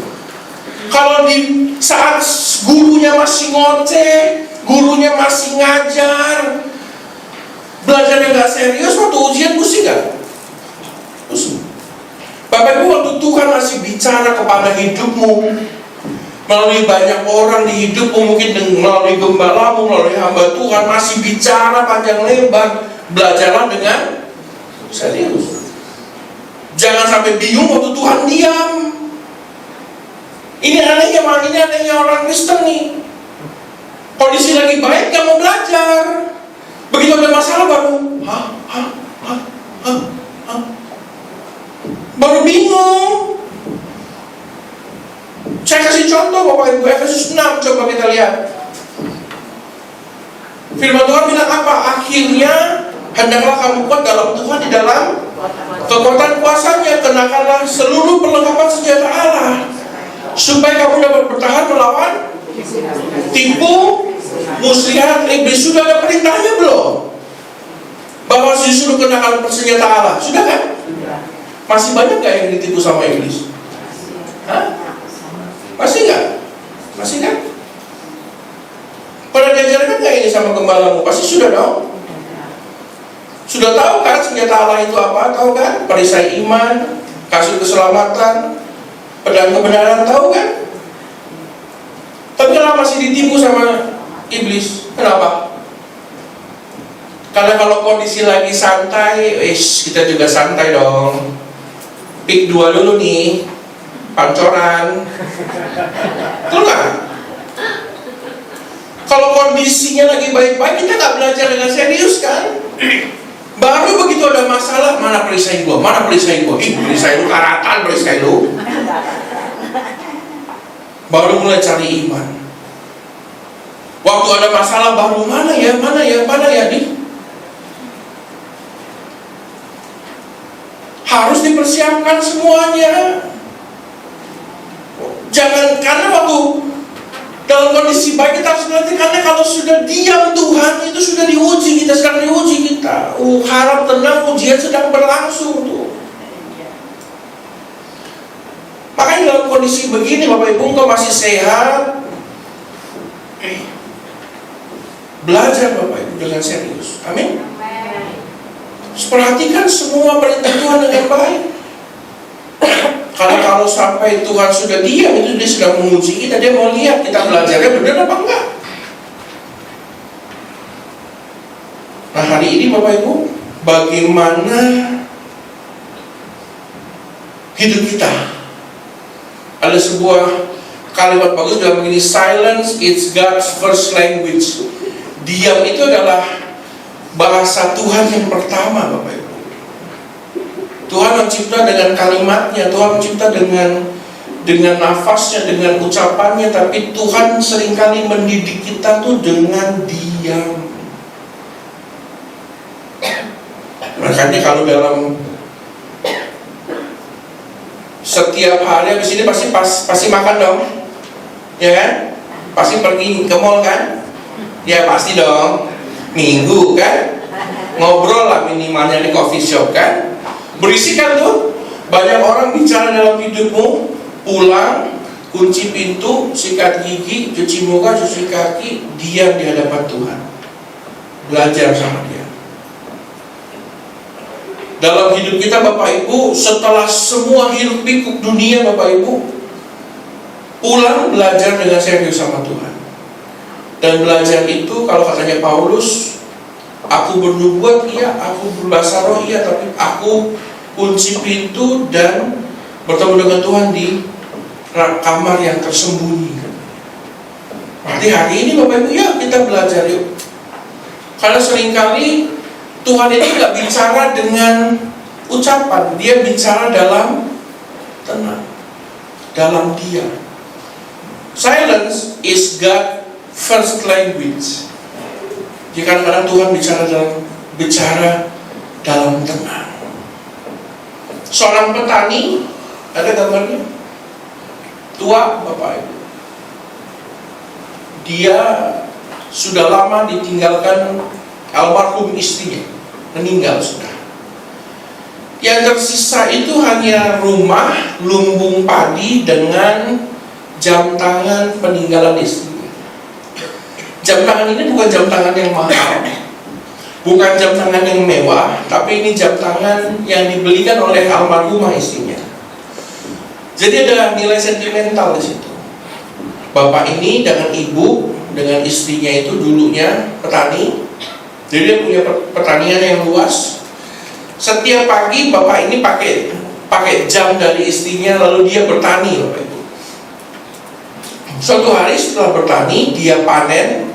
Kalau di saat gurunya masih ngoceh, gurunya masih ngajar, belajarnya nggak serius, waktu ujian pusing nggak? Pusing. Bapak Ibu, waktu Tuhan masih bicara kepada hidupmu melalui banyak orang di hidupmu, mungkin melalui gembalamu, melalui hamba Tuhan, masih bicara panjang lebar, belajarlah dengan serius. Jangan sampai bingung waktu Tuhan diam. Ini anehnya orang Kristen nih. Kondisi lagi baik, gak mau belajar. Begitu ada masalah baru baru bingung. Saya kasih contoh Bapak Ibu, Efesus 6, coba kita lihat. Firman Tuhan bilang apa? Akhirnya hendaklah kamu kuat dalam Tuhan, di dalam kekuatan kuasanya. Kenakanlah seluruh perlengkapan senjata Allah, supaya kamu dapat bertahan melawan tipu muslihat iblis. Sudah ada perintahnya belum? Bahwa disuruh kenakan senjata Allah. Sudah kan? Masih banyak gak yang ditipu sama iblis? Hah? Masih nggak? Masih kan? Pernah diajarkan nggak ini sama gembalamu? Pasti sudah dong. Sudah tahu kan senjata Allah itu apa? Tahu kan? Perisai iman, kasih keselamatan, pedang kebenaran, tahu kan? Tapi kenapa masih ditipu sama iblis? Kenapa? Karena kalau kondisi lagi santai, kita juga santai dong. Pick 2 dulu nih, pancoran. Betul nggak? Kalau kondisinya lagi baik-baik, kita nggak belajar dengan serius kan? Baru begitu ada masalah, mana perisai gua, mana perisai gua, perisai lu karatan, perisai lu. Baru mulai cari iman. Waktu ada masalah baru mana ya nih? Harus dipersiapkan semuanya. Jangan karena waktu dalam kondisi baik kita harus berarti, karena kalau sudah diam Tuhan itu sudah diuji kita, sedang diuji kita. Harap tenang, ujian sedang berlangsung tuh. Makanya dalam kondisi begini Bapak Ibu, engkau masih sehat, belajar Bapak Ibu dengan serius. Amin. Perhatikan semua perintah Tuhan dengan baik. Karena kalau sampai Tuhan sudah diam, itu dia sedang menguji kita. Dia mau lihat kita belajarnya benar apa enggak. Nah hari ini Bapak Ibu, bagaimana hidup kita? Ada sebuah kalimat bagus dalam begini, silence is God's first language. Diam itu adalah bahasa Tuhan yang pertama Bapak Ibu. Tuhan mencipta dengan kalimatnya, Tuhan mencipta dengan nafasnya, dengan ucapannya, tapi Tuhan seringkali mendidik kita tuh dengan diam. Makanya kalau dalam setiap hari habis ini pasti makan dong, ya kan? Pasti pergi ke mall kan? Ya pasti dong. Minggu kan? Ngobrol lah minimalnya di coffee shop kan? Berisik kan tuh? Banyak orang bicara dalam hidupmu. Pulang, kunci pintu, sikat gigi, cuci muka, cuci kaki, diam di hadapan Tuhan. Belajar sama dia. Dalam hidup kita Bapak Ibu, setelah semua hiruk pikuk dunia Bapak Ibu, pulang belajar dengan serius sama Tuhan. Dan belajar itu kalau katanya Paulus, aku bernubuat iya, aku berbahasa roh iya, tapi aku kunci pintu dan bertemu dengan Tuhan di kamar yang tersembunyi. Berarti hari ini Bapak Ibu, ya kita belajar yuk. Karena seringkali Tuhan itu gak bicara dengan ucapan, dia bicara dalam tenang, dalam diam. Silence is God's first language. Jadi kadang-kadang Tuhan bicara dalam tenang. Seorang petani, ada gambarnya, tua Bapak Ibu. Dia sudah lama ditinggalkan almarhum istrinya, meninggal sudah. Yang tersisa itu hanya rumah, lumbung padi dengan jam tangan peninggalan istrinya. Jam tangan ini bukan jam tangan yang mahal, bukan jam tangan yang mewah, tapi ini jam tangan yang dibelikan oleh almarhumah istrinya. Jadi ada nilai sentimental di situ. Bapak ini dengan ibu, dengan istrinya itu dulunya petani. Jadi dia punya pertanian yang luas. Setiap pagi bapak ini pakai jam dari istrinya, lalu dia bertani Bapak Ibu. Suatu hari setelah bertani, dia panen,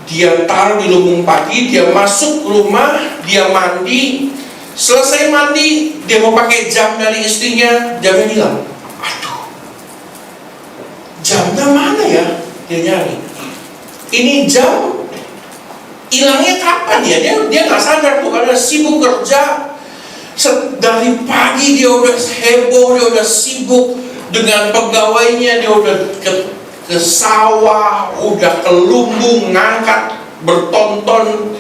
dia taruh di lumbung padi, dia masuk rumah, dia mandi. Selesai mandi, dia mau pakai jam dari istrinya, jamnya hilang. Aduh, jamnya mana ya? Dia nyari. Ini jam hilangnya kapan ya? Dia nggak sadar tuh, karena sibuk kerja. Dari pagi dia udah heboh, dia udah sibuk dengan pegawainya, dia udah ke sawah, udah ke lumbung, ngangkat bertonton,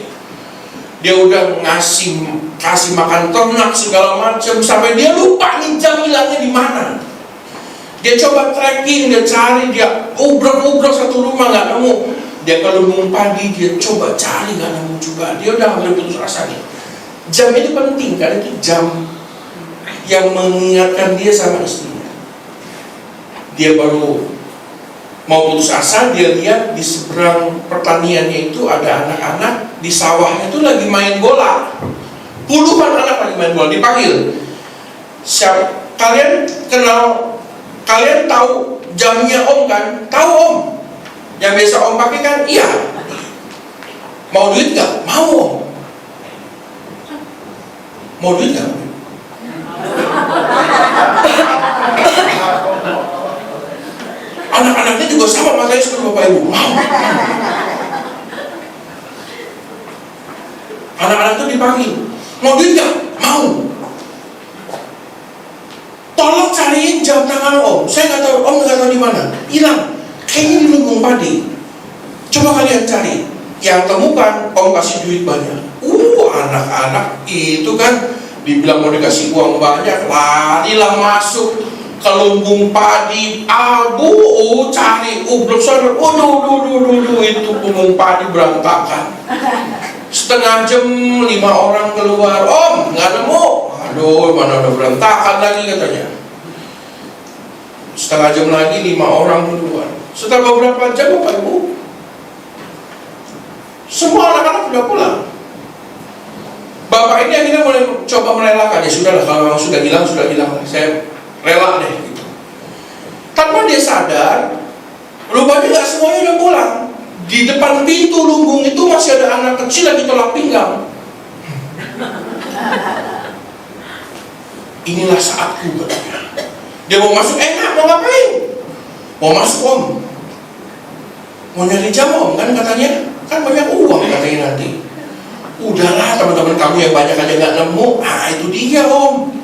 dia udah kasih makan ternak segala macam, sampai dia lupa nih jam hilangnya di mana. Dia coba tracking, dia cari, dia ubrek-ubrek satu rumah nggak nemu. Dia ke lumbung padi, dia coba cari nggak nemu juga. Dia udah hampir putus asa nih. Jam itu penting karena itu jam yang mengingatkan dia sama istrinya. Dia baru mau putus asa, dia lihat di seberang pertaniannya itu ada anak-anak di sawahnya itu lagi main bola. Puluhan anak lagi main bola. Dipanggil, kalian tahu jamnya Om kan? Tahu Om. Yang biasa om pakai kan? Iya. Mau duit nggak? Mau om. Mau duit nggak? Anak-anaknya juga sama matanya seperti bapak ibu. Mau. Anak-anak itu dipanggil. Mau duit nggak? Mau. Tolong cariin jam tangan om. Saya nggak tahu, om nggak tahu di mana. Hilang. Kayaknya di lumbung padi. Coba kalian cari. Yang temukan, om kasih duit banyak. Anak-anak itu kan dibilang mau dikasih uang banyak, larilah masuk ke lumbung padi. Cari. Belum sadar. Itu lumbung padi berantakan. Setengah jam 5 orang keluar. Om, nggak nemu. Aduh, mana udah berantakan lagi katanya. Setengah jam lagi 5 orang keluar. Setelah beberapa jam bapak ibu, semua anak-anak sudah pulang. Bapak ini akhirnya mulai coba merelakan. Ya sudahlah, kalau memang sudah hilang, saya rela deh gitu. Tanpa dia sadar, rupanya nggak semuanya udah pulang. Di depan pintu lumbung itu masih ada anak kecil lagi tolak pinggang. Inilah saatku katanya. Dia mau masuk, enak, mau ngapain? Mau masuk om. Mau nyari jam om kan katanya. Kan banyak uang katanya nanti. Udahlah teman-teman kamu yang banyak aja nggak nemu. Itu dia om.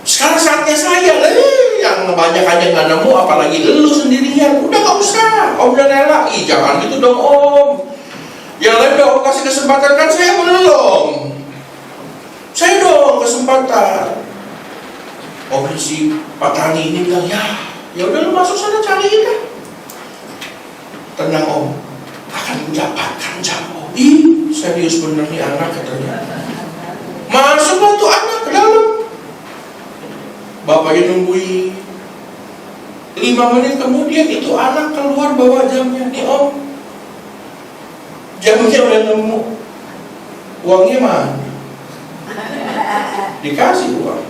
Sekarang saatnya saya. Yang banyak aja nggak nemu, apalagi lu sendirian. Udah nggak usah. Om udah rela. Jangan gitu dong om. Yang lain udah om kasih kesempatan, kan saya belum. Saya dong kesempatan. Om si petani ini bilang, ya udah lu masuk sana cariin dah. Tenang om, akan mendapatkan jam om. Serius bener nih anak katanya. Masuklah tuh anak ke dalam. Bapaknya nungguin. 5 menit kemudian itu anak keluar bawa jamnya. Nih om, jamnya udah nemu. Uangnya mana? Dikasih uang.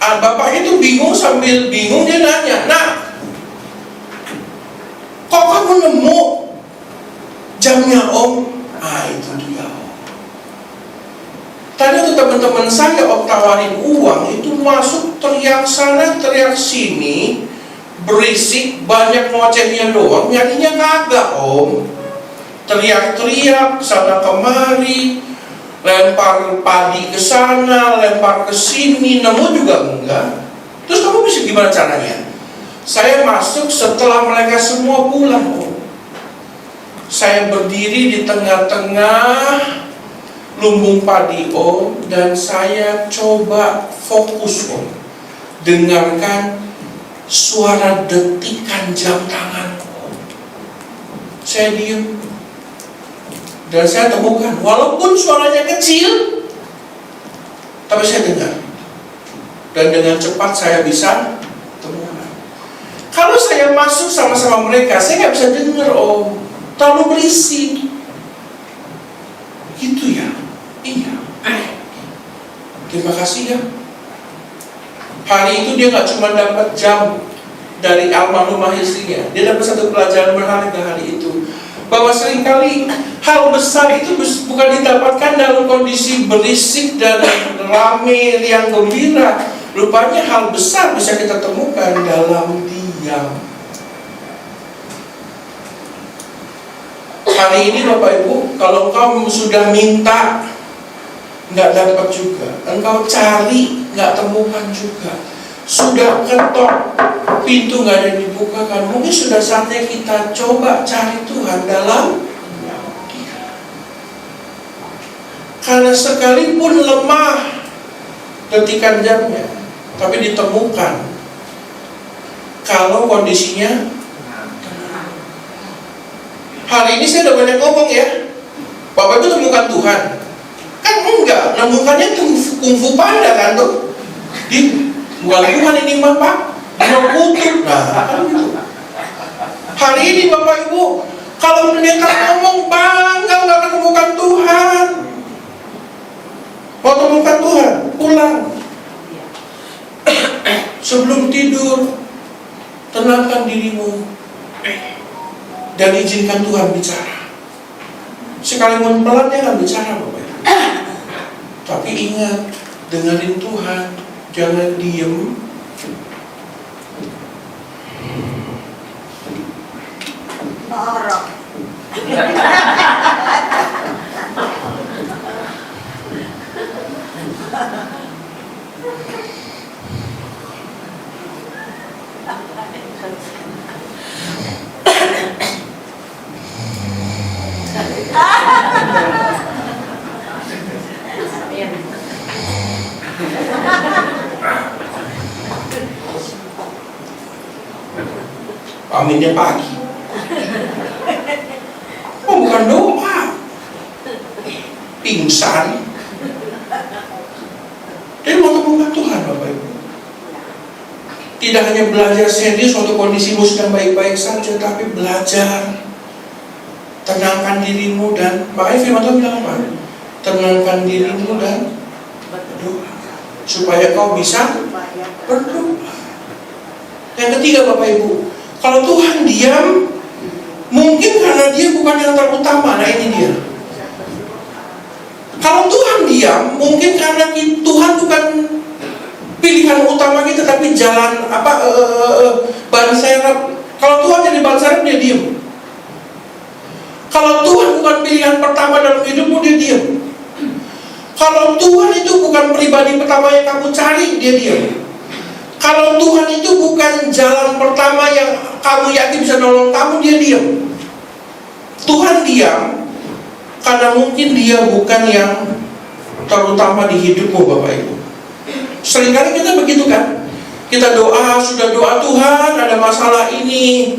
Bapaknya itu bingung, sambil bingung dia nanya, "Nak, kok kamu nemu jamnya om?" Itu dia om. Tadi tuh teman-teman saya om tawarin uang, itu masuk teriak sana teriak sini, berisik, banyak ngocehnya doang, nyarinya kagak om. Teriak-teriak sana kemari, lempar padi ke sana, lempar ke sini, nemu juga enggak. Terus kamu bisa gimana caranya? Saya masuk setelah mereka semua pulang om. Saya berdiri di tengah-tengah lumbung padi om, dan saya coba fokus om, dengarkan suara detikan jam tangan om. Saya diam, dan saya temukan, walaupun suaranya kecil, tapi saya dengar. Dan dengan cepat saya bisa temukan. Kalau saya masuk sama-sama mereka, saya nggak bisa dengar om, terlalu berisik. Gitu ya? Iya. Terima kasih ya. Hari itu dia nggak cuma dapat jam dari almarhumah istrinya, dia dapat satu pelajaran berharga hari itu, bahwa seringkali hal besar itu bukan didapatkan dalam kondisi berisik dan rame yang gembira. Rupanya hal besar bisa kita temukan dalam diam. Hari ini Bapak Ibu, kalau engkau sudah minta nggak dapat juga, engkau cari nggak temukan juga, sudah ketok pintu nggak ada yang dibukakan, mungkin sudah saatnya kita coba cari Tuhan dalam diam. Karena sekalipun lemah detikan jamnya, tapi ditemukan kalau kondisinya. Hari ini saya udah banyak ngomong ya, Bapak itu temukan Tuhan. Kan enggak, nemukannya kungfu panda kan tuh. Bukan Tuhan ini Bapak, dia kutub. Kan gitu. Hari ini Bapak Ibu, kalau pendeta ngomong bangga nggak ketemukan Tuhan. Mau temukan Tuhan, pulang. Sebelum tidur, tenangkan dirimu. dan izinkan Tuhan bicara. Sekalipun pelan dia akan bicara, Bapak Ibu. Tapi ingat, dengerin Tuhan, jangan diem. Marah. Aminnya pagi. Oh, bukan doa. Pingsan. Dia mau ketemu Tuhan, Bapak Ibu. Tidak hanya belajar serius waktu kondisimu sedang baik-baik saja, tapi belajar. Tenangkan dirimu dan, makanya firman Tuhan bilang apa? Tenangkan dirimu dan berdoa, supaya kau bisa berdoa. Yang ketiga, Bapak Ibu, kalau Tuhan diam, mungkin karena dia bukan yang terutama. Nah, ini dia. Kalau Tuhan diam, mungkin karena Tuhan bukan pilihan utama kita, tapi jalan ban serep. Kalau Tuhan jadi ban serep, dia diam. Kalau Tuhan bukan pilihan pertama dalam hidupmu, dia diam. Kalau Tuhan itu bukan pribadi pertama yang kamu cari, dia diam. Kalau Tuhan itu bukan jalan pertama yang kamu yakin bisa nolong kamu, dia diam. Tuhan diam karena mungkin dia bukan yang terutama di hidupmu, Bapak Ibu. Seringkali kita begitu kan? Kita doa, sudah doa, Tuhan ada masalah ini,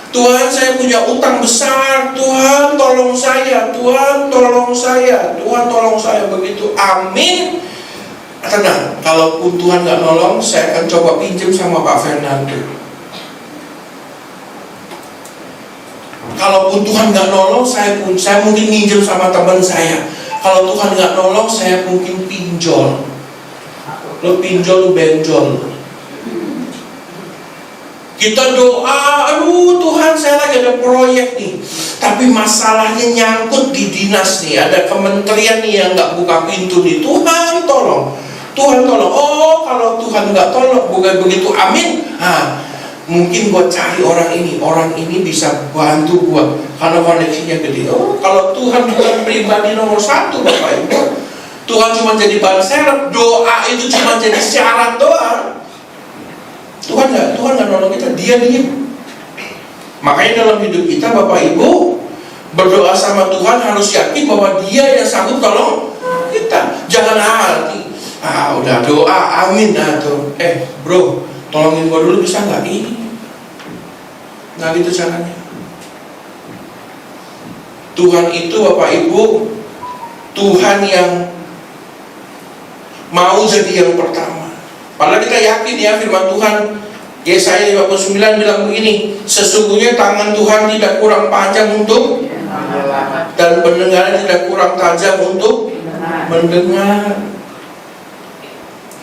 Tuhan saya punya utang besar, Tuhan tolong saya, Tuhan tolong saya, Tuhan tolong saya. Begitu amin, tenang, kalaupun Tuhan gak nolong, saya akan coba pinjam sama Pak Fernando. Kalaupun Tuhan gak nolong, saya mungkin minjem sama teman saya. Kalau Tuhan gak nolong, saya mungkin pinjol. Lo pinjol, lo benjol. Kita doa, aduh Tuhan saya lagi ada proyek nih, tapi masalahnya nyangkut di dinas nih, ada kementerian nih yang gak buka pintu nih. Tuhan tolong, Tuhan tolong. Oh, kalau Tuhan gak tolong, bukan begitu, amin. Mungkin gua cari orang ini bisa bantu gua karena koneksinya gede. Oh, kalau Tuhan bukan pribadi nomor satu, Bapak Ibu, Tuhan cuma jadi ban serep, doa itu cuma jadi syarat doang. Tuhan nggak nolong kita, dia diam. Makanya dalam hidup kita, Bapak Ibu, berdoa sama Tuhan harus yakin bahwa Dia yang sanggup tolong kita. Jangan hati, udah doa, amin, tuh. Bro, tolongin gua dulu bisa nggak? Ini nggak gitu caranya. Tuhan itu, Bapak Ibu, Tuhan yang mau jadi yang pertama. Padahal kita yakin ya, firman Tuhan Yesaya 59 bilang begini, sesungguhnya tangan Tuhan tidak kurang panjang untuk dan pendengaran tidak kurang tajam untuk mendengar.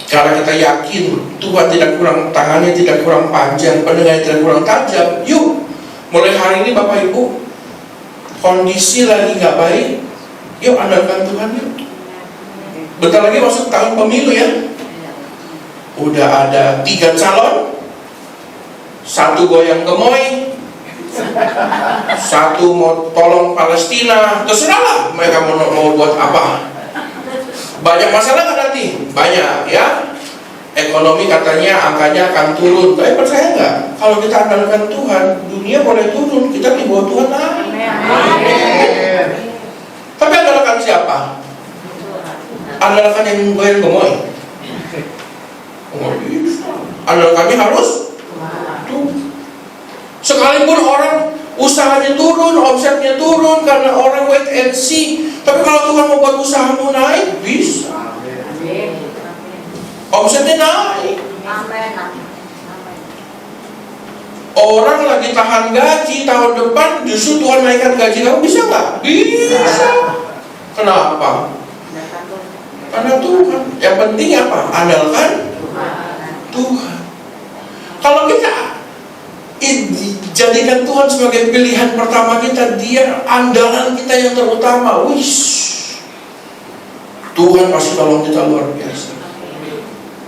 Karena kita yakin Tuhan tidak kurang, tangannya tidak kurang panjang, pendengarannya tidak kurang tajam, yuk mulai hari ini Bapak Ibu, kondisi lagi nggak baik, yuk andalkan Tuhan yuk. Bentar lagi masuk tahun pemilu ya. Udah ada 3 calon, 1 goyang gemoy, 1 mau tolong Palestina, terserahlah mereka mau buat apa. Banyak masalah kan nanti? Banyak ya. Ekonomi katanya angkanya akan turun, tapi percaya nggak? Kalau kita andalkan Tuhan, dunia boleh turun, kita di bawah Tuhan naik. Tapi andalkan siapa? Andalkan yang goyang gemoy. Andalkannya harus tuh. Sekalipun orang usahanya turun, omsetnya turun karena orang wait and see, tapi kalau Tuhan mau buat usahamu naik, bisa. Omsetnya naik. Orang lagi tahan gaji tahun depan, justru Tuhan naikkan gaji kamu, bisa nggak? Bisa. Kenapa? Karena Tuhan. Yang penting apa? Andalkan Tuhan. Kalau kita Jadikan Tuhan sebagai pilihan pertama kita. Dia andalan kita yang terutama. Tuhan pasti tolong kita luar biasa.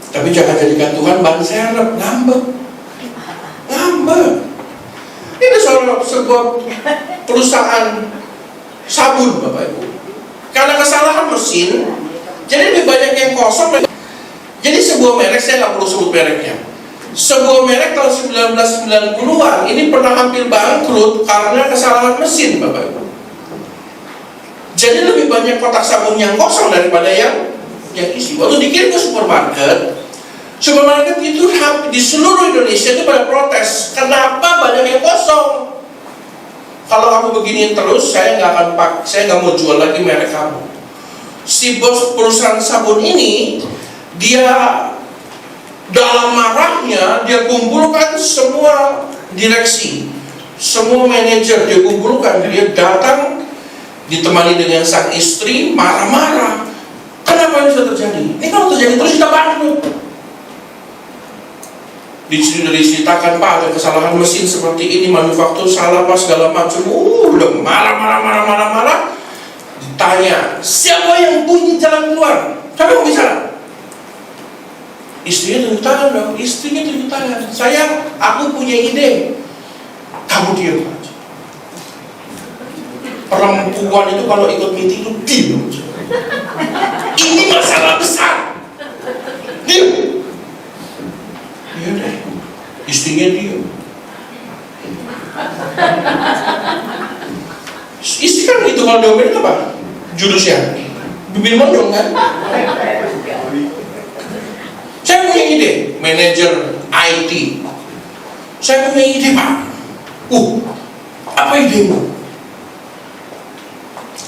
Tapi jangan jadikan Tuhan ban serep, ngambek. Ini sebuah perusahaan sabun, Bapak Ibu. Karena kesalahan mesin, jadi lebih banyak yang kosong. Jadi sebuah merek, saya nggak perlu sebut mereknya. Sebuah merek tahun 1990-an ini pernah hampir bangkrut karena kesalahan mesin, Bapak Ibu. Jadi lebih banyak kotak sabun yang kosong daripada yang isi. Waktu dikirim ke supermarket itu di seluruh Indonesia itu pada protes. Kenapa banyak yang kosong? Kalau kamu beginiin terus, saya nggak mau jual lagi merek kamu. Si bos perusahaan sabun ini, dia dalam marahnya dia kumpulkan semua direksi, semua manajer dia kumpulkan. Dia datang ditemani dengan sang istri, marah-marah. Kenapa ini sudah terjadi? Ini kalau terjadi terus kita bangkrut. Diceritakan, Pak, ada kesalahan mesin seperti ini, manufaktur salah, Pak, segala macam. Udah marah. Ditanya, siapa yang bunyi jalan keluar? Siapa yang bisa? Istrinya tunjuk tangan dong. Istrinya tunjuk tangan. Sayang, aku punya ide. Kamu diam aja. Perempuan itu kalau ikut meeting itu diam aja. Ini masalah besar. Diam. Iya deh. Istrinya diam. Istri kan gitu, kalau diomelin apa? Jurusnya bibir mondong kan? Saya punya ide, manajer IT. Saya punya ide, Pak. Apa idemu?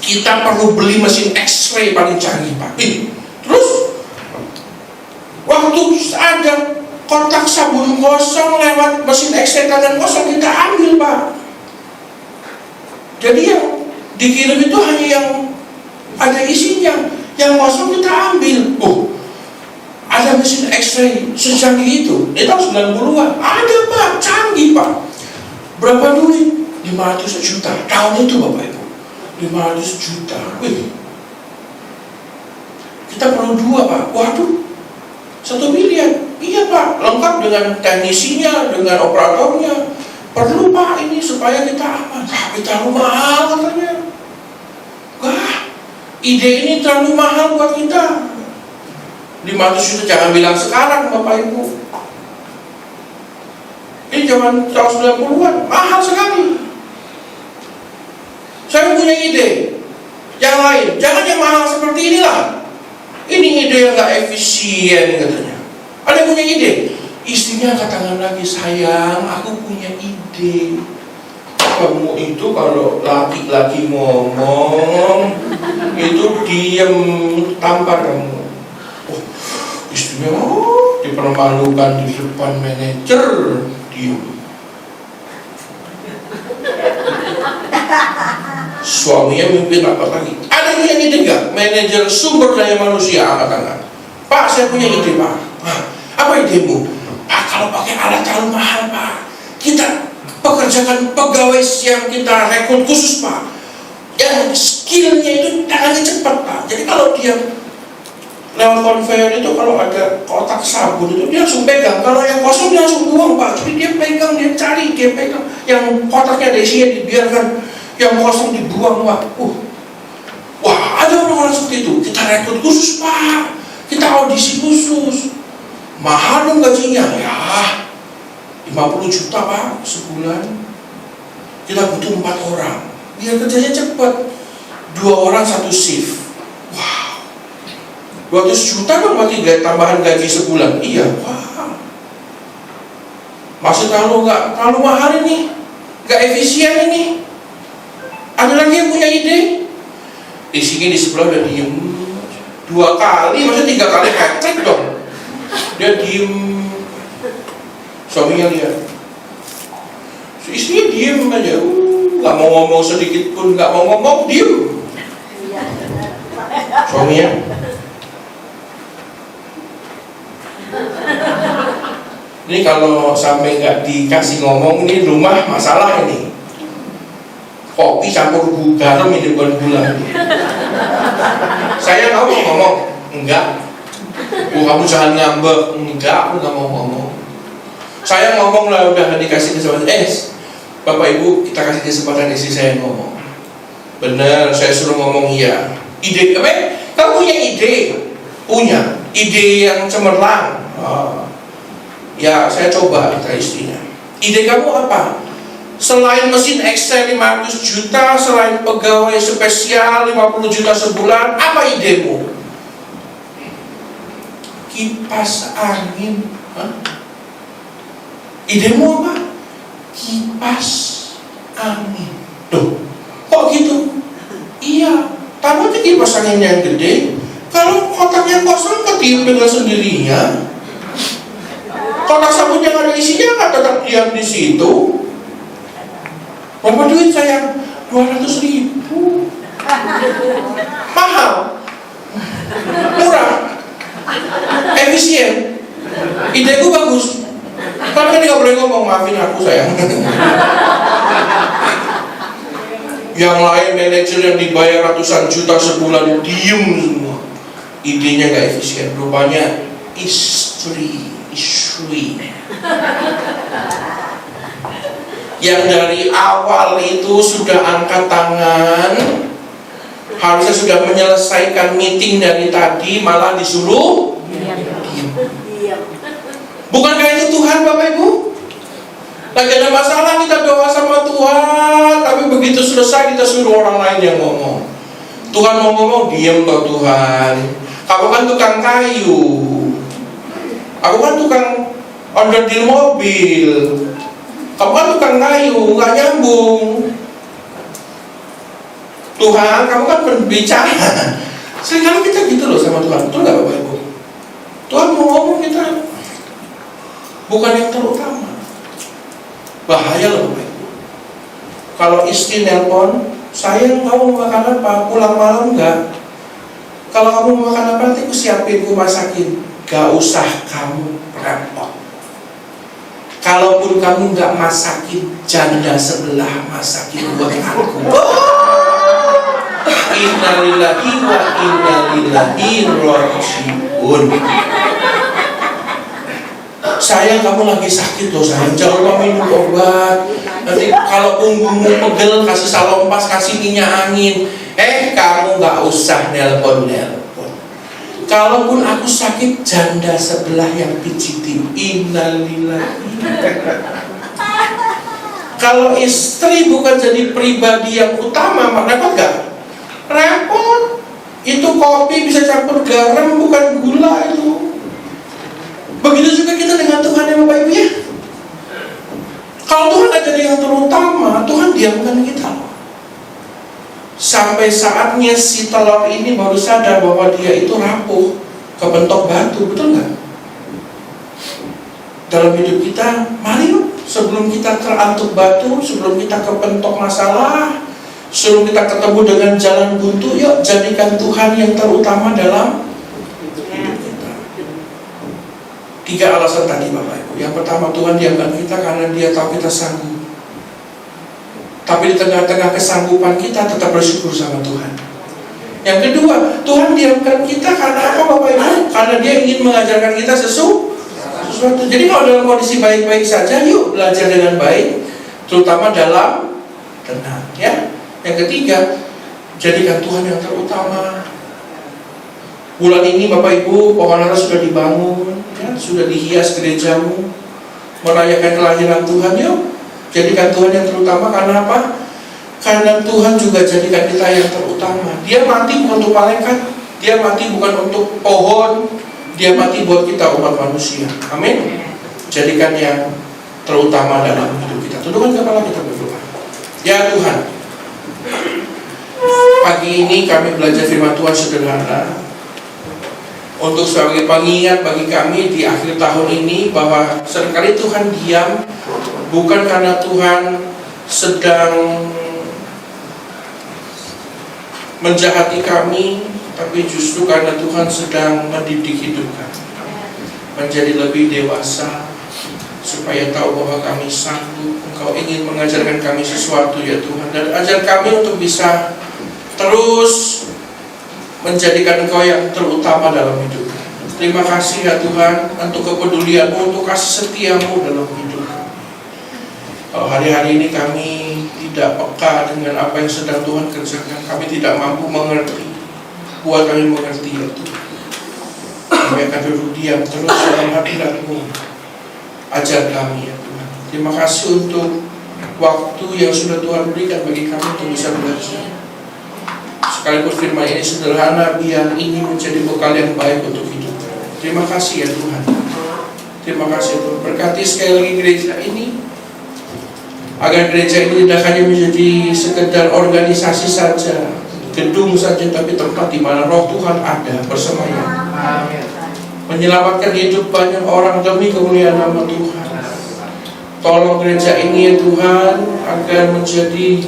Kita perlu beli mesin X-ray paling canggih, Pak. Terus waktu ada kotak sabun kosong lewat mesin X-ray tangan kosong, kita ambil, Pak. Jadi yang dikirim itu hanya yang ada isinya, yang kosong kita ambil. Ada mesin X-ray secanggih itu. Ini tahun 90-an. Ada, Pak, canggih, Pak. Berapa duit? 500 juta. Tahun itu, Bapak Ibu. 500 juta. Kita perlu 2, Pak. Waduh. 1 miliar. Iya, Pak. Lengkap dengan teknisinya, dengan operatornya. Perlu, Pak, ini supaya kita aman. Tapi terlalu mahal katanya. Wah, ide ini terlalu mahal buat kita. 500 juta jangan bilang sekarang, Bapak Ibu. Ini zaman tahun 90-an, mahal sekali. Saya punya ide yang lain. Jangan yang mahal seperti inilah. Ini ide yang gak efisien katanya. Ada yang punya ide. Istrinya angkat tangan lagi, sayang, aku punya ide. Kamu itu kalau laki-laki ngomong itu diam, tampar kamu. Istrinya dipermalukan di depan manajer, diam. Suaminya mimpin apa lagi? Ada yang ide nggak? Manajer sumber daya manusia angkat tangan. Pak, saya punya ide, Pak. Apa idemu? Pak, kalau pakai alat terlalu mahal, Pak. Kita pekerjakan pegawai yang kita rekrut khusus, Pak. Yang skillnya itu tangannya cepat, Pak. Jadi kalau dia lewat konveyor itu, kalau ada kotak sabun itu dia langsung pegang. Kalau yang kosong dia langsung buang, Pak. Jadi dia pegang, dia cari, dia pegang. Yang kotaknya ada isinya dibiarkan, yang kosong dibuang, Pak. Wah, ada orang-orang seperti itu. Kita rekrut khusus, Pak. Kita audisi khusus. Mahal dong gajinya. Ya, 50 juta, Pak, sebulan. Kita butuh 4 orang. Biar kerjanya cepat. 2 orang 1 shift. Wow, 200 juta dong berarti tambahan gaji sebulan. Iya, wah. Masih terlalu mahal ini. Gak efisien ini. Ada lagi yang punya ide? Isinya di sebelah udah diem. 2 kali, maksudnya 3 kali hat-trick dong. Dia diem. Suaminya lihat. Istrinya diem aja. Gak mau ngomong sedikit pun, gak mau ngomong, diem. Suaminya Ini kalau sampai nggak dikasih ngomong, ini rumah masalah ini. Kopi campur garam ini bukan gula. Saya tahu mau ngomong, enggak. Kamu jangan ngambek, enggak, aku nggak mau ngomong. Saya ngomong lah udah dikasih kesempatan. Bapak Ibu kita kasih kesempatan istri saya ngomong. Bener, saya suruh ngomong iya. Ide apa? Kamu punya ide? Punya ide yang cemerlang. Ya saya coba kata istrinya. Ide kamu apa? Selain mesin Excel 500 juta, selain pegawai spesial 50 juta sebulan, apa idemu? Kipas angin. Idemu apa? Kipas angin. Tuh, kok gitu? Iya, taruh aja kipas angin yang gede. Kalau kotaknya kosong, ketiup dengan sendirinya. Kotak sabun yang ada isinya nggak tetap diam di situ. Berapa duit sayang? 200.000. Mahal, murah, efisien. Ideku bagus. Tapi kan nggak boleh ngomong, maafin aku sayang. Yang lain manajer yang dibayar ratusan juta sebulan diem semua. Idenya nggak efisien. Rupanya istri yang dari awal itu sudah angkat tangan, harusnya sudah menyelesaikan meeting dari tadi, malah disuruh diam. Bukankah itu Tuhan Bapak Ibu? Lagi ada masalah kita doa sama Tuhan, tapi begitu selesai kita suruh orang lain yang ngomong. Tuhan mau ngomong, diam toh Tuhan. Kamu kan tukang kayu, aku kan tukang onderdil mobil. Kamu kan tukang kayu, nggak nyambung. Tuhan, kamu kan berbicara. Sekarang kita gitu loh sama Tuhan, betul nggak Bapak Ibu? Tuhan mau ngomong kita bukan yang terutama. Bahaya loh Bapak Ibu. Kalau istri nelpon, sayang kamu mau makan apa? Pulang malam nggak? Kalau kamu mau makan apa nanti aku siapin, aku masakin. Gak usah kamu repot. Kalaupun kamu nggak masakin, janda sebelah masakin buat aku. Innalillahi wa inna ilaihi raji'un. Sayang kamu lagi sakit loh sayang, jangan lupa minum obat. Nanti kalau punggungmu pegel, kasih salompas, kasih minyak angin. Kamu nggak usah nelpon. Kalaupun aku sakit, janda sebelah yang pijitin. Innalillahi. Kalau istri bukan jadi pribadi yang utama, repot gak? Repot. Itu kopi bisa campur garam, bukan gula itu. Begitu juga kita dengan Tuhan ya Bapak Ibu ya. Kalau Tuhan gak jadi yang terutama, Tuhan diamkan kita. Sampai saatnya si telur ini baru sadar bahwa dia itu rapuh, kebentok batu, betul nggak? Dalam hidup kita, mari sebelum kita terantuk batu, sebelum kita kebentok masalah, sebelum kita ketemu dengan jalan buntu, yuk jadikan Tuhan yang terutama dalam hidup kita. 3 alasan tadi Bapak Ibu. Yang pertama, Tuhan diamkan kita karena Dia tahu kita sanggup. Tapi di tengah-tengah kesanggupan kita tetap bersyukur sama Tuhan. Yang kedua, Tuhan diamkan kita karena apa Bapak Ibu? Karena Dia ingin mengajarkan kita sesuatu. Jadi kalau dalam kondisi baik-baik saja, yuk belajar dengan baik, terutama dalam tenang. Ya. Yang ketiga, jadikan Tuhan yang terutama. Bulan ini Bapak Ibu, pohon ara sudah dibangun, ya, sudah dihias gerejamu, merayakan kelahiran Tuhan. Yuk jadikan Tuhan yang terutama. Karena apa? Karena Tuhan juga jadikan kita yang terutama. Dia mati bukan untuk malaikat, Dia mati bukan untuk pohon, Dia mati buat kita umat manusia. Amin. Jadikan yang terutama dalam hidup kita. Tundukkan kepala kita berdoa. Ya Tuhan, pagi ini kami belajar firman Tuhan sederhana untuk sebagai pengingat bagi kami di akhir tahun ini bahwa seringkali Tuhan diam bukan karena Tuhan sedang menjahati kami, tapi justru karena Tuhan sedang mendidik hidup kami menjadi lebih dewasa, supaya tahu bahwa kami sanggup. Engkau ingin mengajarkan kami sesuatu ya Tuhan, dan ajar kami untuk bisa terus menjadikan Engkau yang terutama dalam hidup. Terima kasih ya Tuhan untuk kepedulian-Mu, untuk kasih setia-Mu dalam hidup kami. Kalau hari-hari ini kami tidak peka dengan apa yang sedang Tuhan kerjakan, kami tidak mampu mengerti, buat kami mengerti ya Tuhan. Kami akan duduk diam terus dalam hadirat-Mu. Ajar kami ya Tuhan. Terima kasih untuk waktu yang sudah Tuhan berikan bagi kami untuk bisa belajar. Sekalipun firman ini sederhana, biar ini menjadi bekal yang baik untuk hidup. Terima kasih ya Tuhan. Terima kasih Tuhan. Berkati sekali lagi gereja ini, agar gereja ini tidak hanya menjadi sekedar organisasi saja, gedung saja, tapi tempat di mana Roh Tuhan ada bersemayam, menyelamatkan hidup banyak orang demi kemuliaan nama Tuhan. Tolong gereja ini ya Tuhan, agar menjadi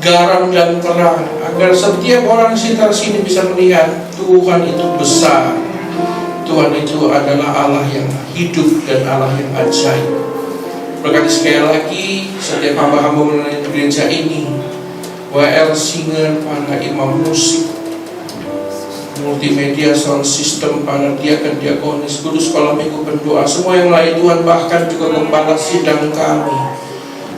garam dan terang, agar setiap orang sekitar sini bisa melihat Tuhan itu besar, Tuhan itu adalah Allah yang hidup dan Allah yang ajaib. Berkati sekali lagi setiap hamba-hamba melayani gereja ini, WL Singer, para imam musik, multimedia, sound system, para diaken-diakonis, guru sekolah minggu pendoa, semua yang lain Tuhan, bahkan juga gembala sidang kami.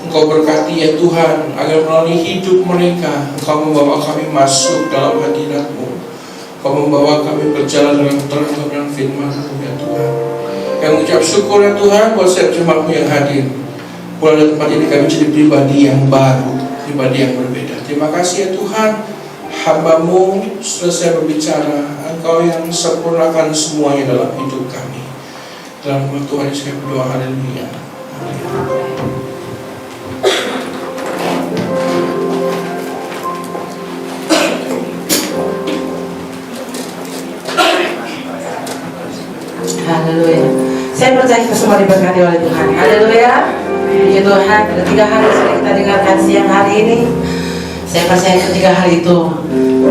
Engkau berkati ya Tuhan, agar melalui hidup mereka Engkau membawa kami masuk dalam hadirat-Mu. Engkau membawa kami berjalan dalam terang kebenaran firman-Mu ya Tuhan. Kami ucap syukur ya Tuhan buat setiap jemaat-Mu yang hadir. Pulang dari tempat ini kami jadi pribadi yang baru, pribadi yang berbeda. Terima kasih ya Tuhan, hamba-Mu selesai berbicara, Engkau yang sempurnakan semuanya dalam hidup kami. Dalam nama Tuhan Yesus kami berdoa, haleluya. Haleluya. Saya percaya kita semua diberkati oleh Tuhan. Haleluya. Ya Tuhan, ada 3 hal yang sudah kita dengarkan siang hari ini. Saya percaya ketiga hal itu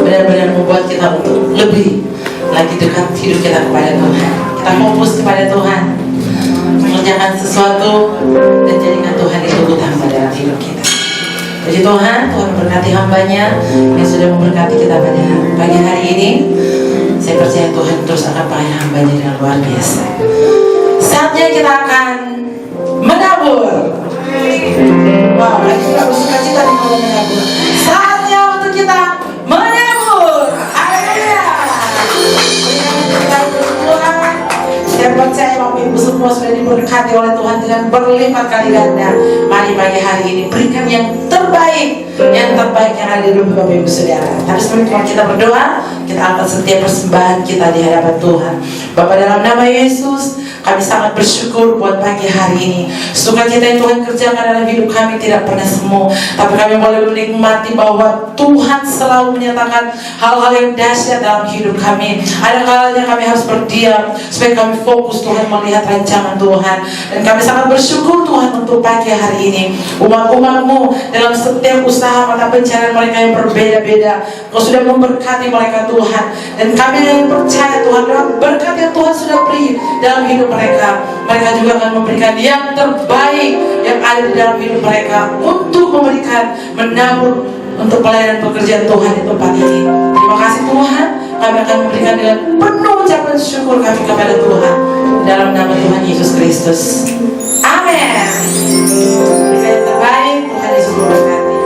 benar-benar membuat kita untuk lebih lagi dekat hidup kita kepada Tuhan. Kita fokus kepada Tuhan, mengerjakan sesuatu dan jadikan Tuhan itu utama dalam hidup kita. Puji Tuhan, Tuhan berkati hambanya yang sudah memberkati kita pada pagi hari ini. Saya percaya Tuhan terus akan pakai hambanya dengan luar biasa. Saatnya kita akan menabur. Wow, lagi juga bersuka cita di malam menabur. Saatnya untuk kita menabur. Haleluya. Tuhan, saya percaya Bapak Ibu semua sudah diberkati oleh Tuhan dengan berlipat kali ganda. Mari pagi hari ini berikan yang terbaik yang ada di hidup Bapak Ibu Saudara. Tapi sebelum kita berdoa, kita angkat setiap persembahan kita di hadapan Tuhan. Bapa, dalam nama Yesus, kami sangat bersyukur buat pagi hari ini. Sukacita yang Tuhan kerjakan dalam hidup kami tidak pernah semu, tapi kami boleh menikmati bahwa Tuhan selalu menyatakan hal-hal yang dahsyat dalam hidup kami. Ada kalanya kami harus berdiam supaya kami fokus Tuhan melihat rancangan Tuhan. Dan kami sangat bersyukur Tuhan untuk pagi hari ini. Umat-umat-Mu dalam setiap usaha mata pencarian mereka yang berbeda-beda, Kau sudah memberkati mereka Tuhan. Dan kami yang percaya Tuhan, dalam berkat yang Tuhan sudah beri dalam hidup mereka juga akan memberikan yang terbaik yang ada di dalam hidup mereka untuk memberikan, menabur untuk pelayanan pekerjaan Tuhan di tempat ini. Terima kasih Tuhan, kami akan memberikan dengan penuh ucapan syukur kami kepada Tuhan dalam nama Tuhan Yesus Kristus. Amin. Yang terbaik, Tuhan Yesus memberkati.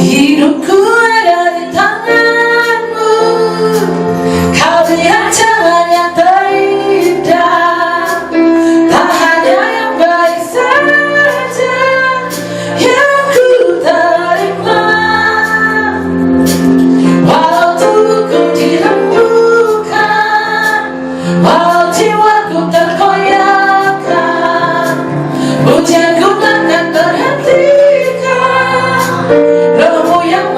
Hidupku ada di tangan-Mu, Kau lihat jalan yang terindah, tak hanya yang baik saja yang ku terima. Walau tubuhku dirembukan, walau jiwaku terkoyakkan, pujianku takkan terhentikan. Roh-Mu yang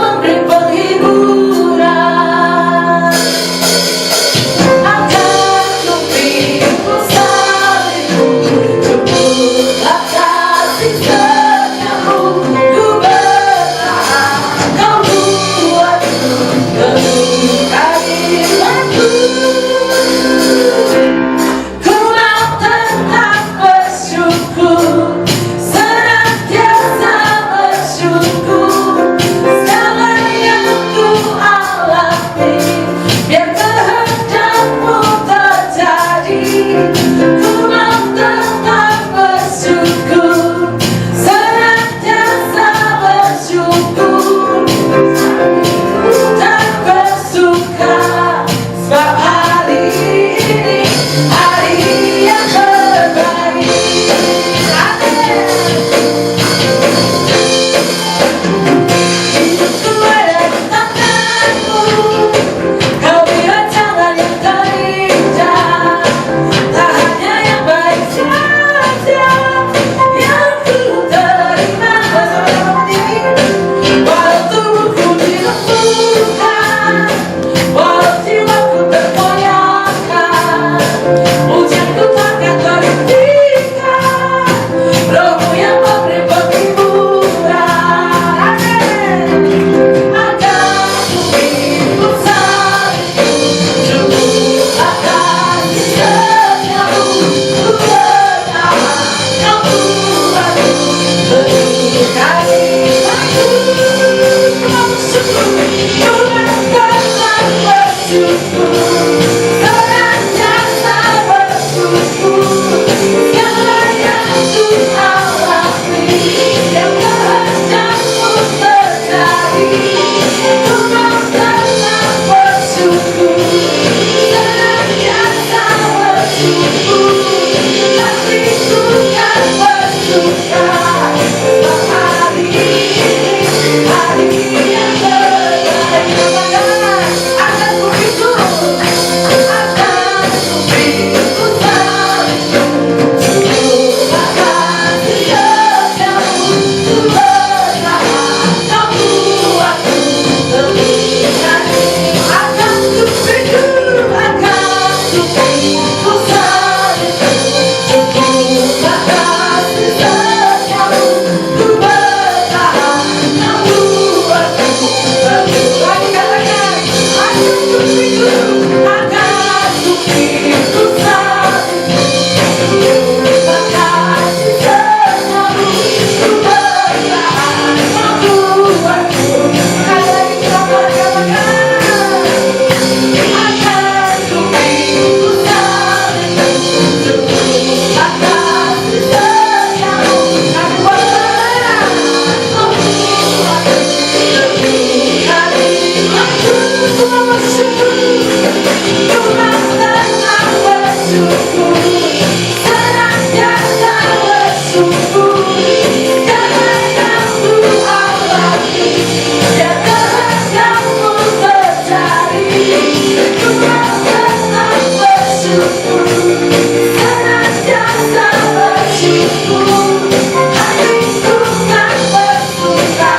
senantiasa bersyukur, hatiku tak bersuka.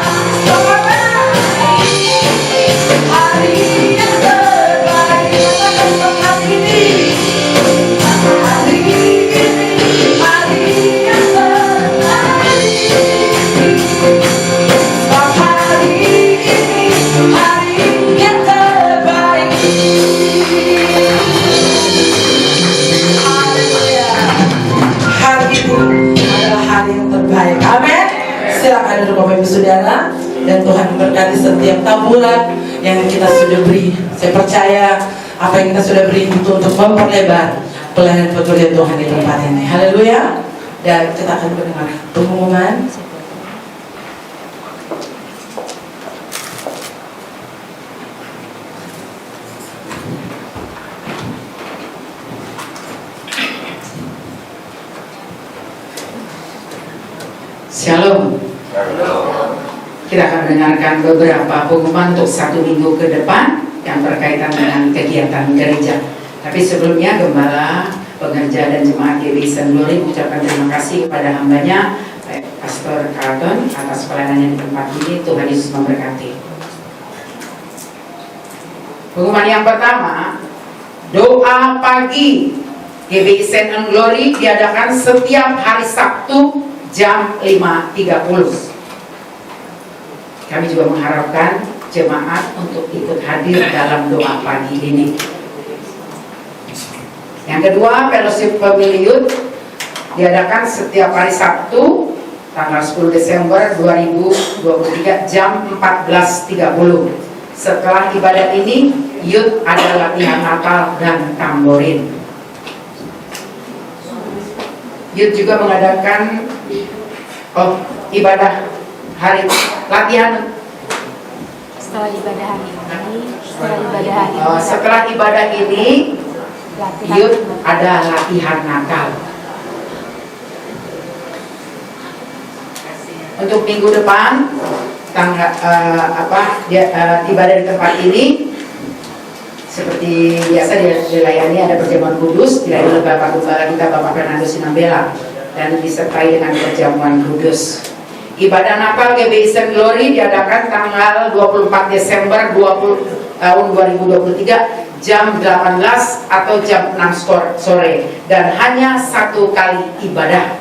Hari yang terbaik untuk hari ini. Hari ini, hari yang terbaik. Sebab hari ini, hari yang terbaik. Haleluya. Hari ini adalah hari yang terbaik. Amin. Silakan duduk Bapak Ibu Saudara, dan Tuhan memberkati setiap taburan yang kita sudah beri. Saya percaya apa yang kita sudah beri itu untuk memperlebar pelayanan pekerjaan Tuhan di tempat ini. Haleluya. Dan kita akan mendengar pengumuman. Shalom. Kita akan mendengarkan beberapa pengumuman untuk 1 minggu ke depan yang berkaitan dengan kegiatan gereja. Tapi sebelumnya Gembala, pengerja dan jemaat GBI St. Glory mengucapkan terima kasih kepada hambanya Pastor Carlton atas pelayanannya di tempat ini. Tuhan Yesus memberkati. Pengumuman yang pertama, doa pagi GBI St. Glory diadakan setiap hari Sabtu jam 5.30. Kami juga mengharapkan jemaat untuk ikut hadir dalam doa pagi ini. Yang kedua, fellowship family youth diadakan setiap hari Sabtu tanggal 10 Desember 2023 jam 14.30. Setelah ibadah ini, youth ada latihan Natal dan tamborin. Youth juga mengadakan ibadah hari latihan Setelah ibadah hari ini, setelah ibadah ini latihan youth ada latihan Natal. Untuk minggu depan tanggal ibadah di tempat ini seperti biasa dilayani, ada perjamuan kudus dilayani oleh Bapak Gembala kita Bapak Fernando Sinambela dan disertai dengan perjamuan kudus. Ibadah Natal GBI St. Glory diadakan tanggal 24 Desember tahun 2023 jam 18 atau jam 6 sore dan hanya 1 kali ibadah.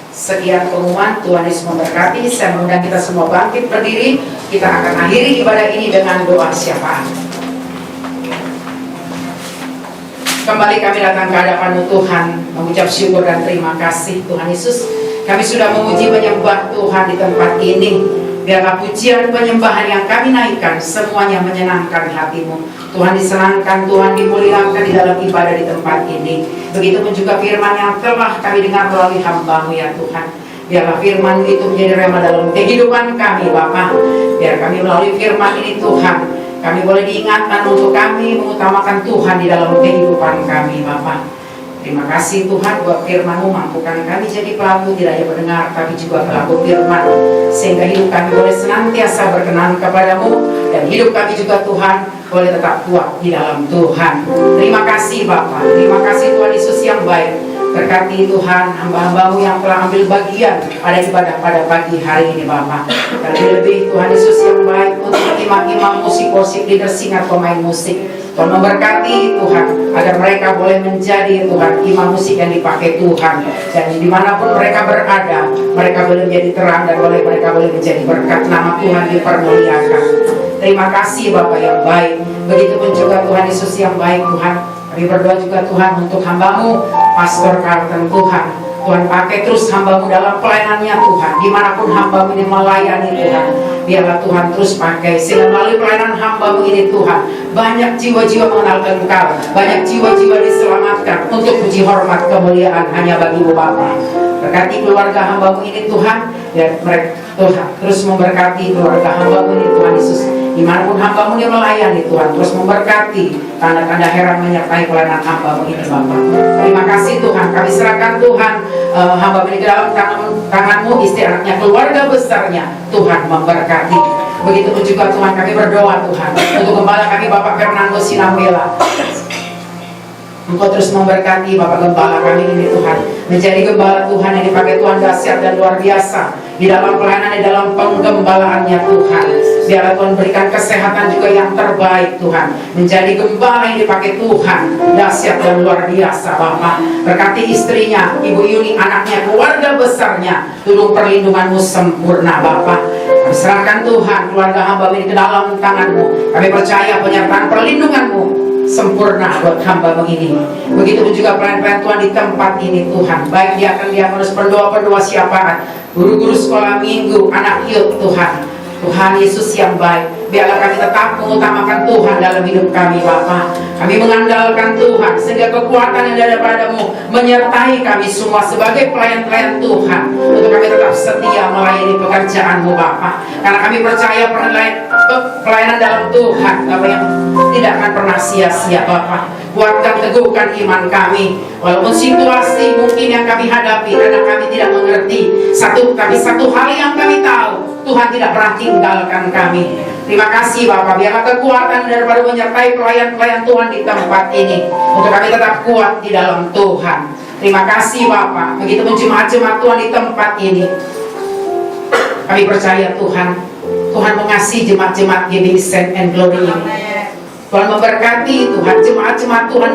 Sekian pengumuman, Tuhan Yesus memberkati. Saya mengundang kita semua bangkit berdiri. Kita akan akhiri ibadah ini dengan doa syafaat. Kembali kami datang ke hadapan Tuhan, mengucap syukur dan terima kasih Tuhan Yesus. Kami sudah memuji menyembah Tuhan di tempat ini. Biarlah pujian penyembahan yang kami naikkan semuanya menyenangkan hati-Mu. Tuhan disenangkan, Tuhan dimuliakan di dalam ibadah di tempat ini. Begitupun juga firman yang telah kami dengar melalui hamba-Mu ya Tuhan. Biarlah firman itu menjadi rema dalam kehidupan kami Bapa. Biar kami melalui firman ini Tuhan, kami boleh diingatkan untuk kami mengutamakan Tuhan di dalam kehidupan kami Bapa. Terima kasih Tuhan buat firman-Mu, mampukan kami jadi pelaku tidak hanya pendengar tapi juga pelaku firman, sehingga hidup kami boleh senantiasa berkenan kepadamu dan hidup kami juga Tuhan boleh tetap kuat di dalam Tuhan. Terima kasih Bapa, terima kasih Tuhan Yesus yang baik. Berkati Tuhan hamba-hamba-Mu yang telah ambil bagian pada ibadah pada pagi hari ini Bapa. Dan lebih Tuhan Yesus yang baik untuk imam-imam musik-musik, leader singer, pemain musik. Tuhan memberkati Tuhan agar mereka boleh menjadi Tuhan imam musik yang dipakai Tuhan, dan dimanapun mereka berada mereka boleh menjadi terang dan mereka boleh menjadi berkat, nama Tuhan dipermuliakan. Terima kasih Bapa yang baik. Begitupun juga Tuhan Yesus yang baik Tuhan. Kami berdoa juga Tuhan untuk hamba-Mu Pastor Carlton Tuhan. Tuhan pakai terus hamba-Mu dalam pelayanannya Tuhan. Dimanapun hamba-Mu ini melayani Tuhan, biarlah Tuhan terus pakai, sehingga melalui pelayanan hamba-Mu ini Tuhan banyak jiwa-jiwa mengenal Engkau, banyak jiwa-jiwa diselamatkan untuk puji hormat kemuliaan hanya bagi-Mu Bapa. Berkati keluarga hamba-Mu ini Tuhan, biar mereka Tuhan terus memberkati keluarga hamba-Mu ini Tuhan Yesus. Dimanapun hamba-Mu ini melayani Tuhan, terus memberkati, tanda-tanda heran menyertai pelayanan hamba-Mu ini Bapa. Terima kasih Tuhan, kami serahkan Tuhan hamba-Mu ini ke dalam tangan-Mu, istri anaknya, keluarga besarnya, Tuhan memberkati. Begitupun juga Tuhan kami berdoa Tuhan untuk gembala kami Bapak Fernando Sinambela. Engkau terus memberkati Bapak Gembala kami ini Tuhan, menjadi gembala Tuhan yang dipakai Tuhan dahsyat dan luar biasa di dalam pelayanan, di dalam penggembalaannya Tuhan. Biarlah Tuhan berikan kesehatan juga yang terbaik Tuhan, menjadi gembala yang dipakai Tuhan dahsyat dan luar biasa Bapak. Berkati istrinya, Ibu Yuni, anaknya, keluarga besarnya, turun perlindungan-Mu sempurna Bapak. Kami serahkan Tuhan keluarga hamba ini ke dalam tangan-Mu. Kami percaya penyertaan perlindungan-Mu sempurna buat hamba ini. Begitupun juga pelayan-pelayan Tuhan di tempat ini Tuhan, baik diakonus, pendoa-pendoa syafaat, guru-guru sekolah minggu, anak youth Tuhan. Tuhan Yesus yang baik, biarlah kami tetap mengutamakan Tuhan dalam hidup kami Bapa. Kami mengandalkan Tuhan sehingga kekuatan yang daripada-Mu menyertai kami semua sebagai pelayan-pelayan Tuhan, untuk kami tetap setia melayani pekerjaan-Mu Bapa. Karena kami percaya pelayanan dalam Tuhan Bapa yang tidak akan pernah sia-sia Bapa. Kuatkan, teguhkan iman kami walaupun situasi mungkin yang kami hadapi karena kami tidak mengerti tapi satu hal yang kami tahu, Tuhan tidak pernah tinggalkan kami. Terima kasih Bapak, biarlah kekuatan daripada menyertai pelayan-pelayan Tuhan di tempat ini untuk kami tetap kuat di dalam Tuhan. Terima kasih Bapak. Begitupun jemaat-jemaat Tuhan di tempat ini, kami percaya Tuhan mengasihi jemaat-jemaat GBI Send and Glory ini. Tuhan memberkati Tuhan jemaat-jemaat Tuhan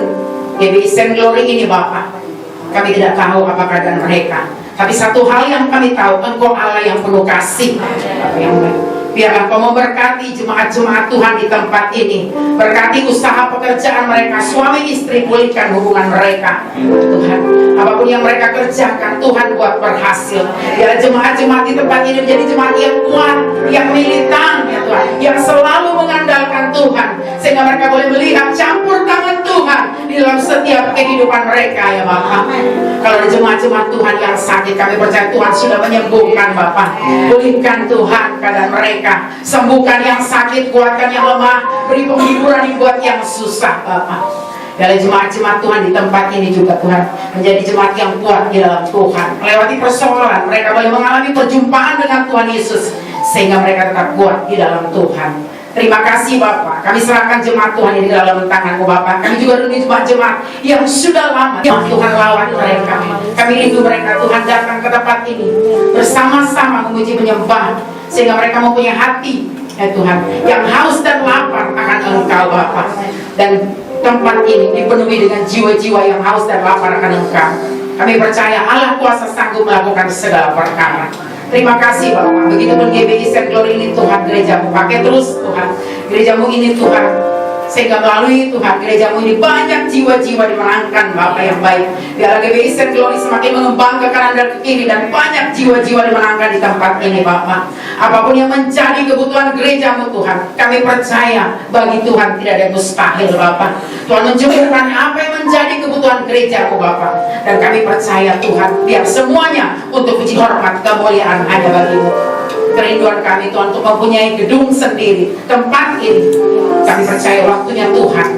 GBI Send Glory ini Bapak. Kami tidak tahu apa keadaan mereka, tapi satu hal yang kami tahu, Engkau Allah yang penuh kasih Bapak yang baik. Biarlah Kau memberkati jemaat-jemaat Tuhan di tempat ini. Berkati usaha pekerjaan mereka, suami istri, pulihkan hubungan mereka Tuhan. Apapun yang mereka kerjakan, Tuhan buat berhasil. Biarlah jemaat-jemaat di tempat ini menjadi jemaat yang kuat, yang militan ya Tuhan, yang selalu mengandalkan Tuhan, sehingga mereka boleh melihat campur tangan Tuhan di dalam setiap kehidupan mereka ya Bapak. Kalau ada jemaat-jemaat Tuhan yang sakit, kami percaya Tuhan sudah menyembuhkan Bapak. Pulihkan Tuhan keadaan mereka, sembuhkan yang sakit, kuatkan yang lemah, beri penghiburan buat yang susah Bapak. Dari jemaat-jemaat Tuhan di tempat ini juga Tuhan menjadi jemaat yang kuat di dalam Tuhan. Melewati persoalan, mereka boleh mengalami perjumpaan dengan Tuhan Yesus sehingga mereka tetap kuat di dalam Tuhan. Terima kasih Bapak. Kami serahkan jemaat Tuhan ini di dalam tangan-Mu Bapak. Kami juga rindu jemaat-jemaat yang sudah lama Tuhan lawan mereka. Kami rindu mereka Tuhan datang ke tempat ini bersama-sama memuji menyembah, sehingga mereka mempunyai hati ya Tuhan yang haus dan lapar akan Engkau Bapak. Dan tempat ini dipenuhi dengan jiwa-jiwa yang haus dan lapar akan Engkau. Kami percaya Allah kuasa sanggup melakukan segala perkara. Terima kasih Bapak. Begitupun GBI Send Glory ini Tuhan, gereja-Mu pakai terus Tuhan, gereja-Mu ini Tuhan, sehingga melalui Tuhan gereja-Mu ini banyak jiwa-jiwa dimenangkan Bapak yang baik. Biarlah GBI Send Glory semakin mengembang ke kanan dan ke kiri, dan banyak jiwa-jiwa dimenangkan di tempat ini Bapak. Apapun yang menjadi kebutuhan gereja-Mu Tuhan, kami percaya bagi Tuhan tidak ada yang mustahil Bapak. Tuhan mencukupkan apa yang menjadi kebutuhan gereja-Mu Bapak, dan kami percaya Tuhan biar semuanya untuk puji hormat kemuliaan hanya bagi-Mu. Kerinduan kami Tuhan untuk mempunyai gedung sendiri, tempat ini kami percaya waktunya Tuhan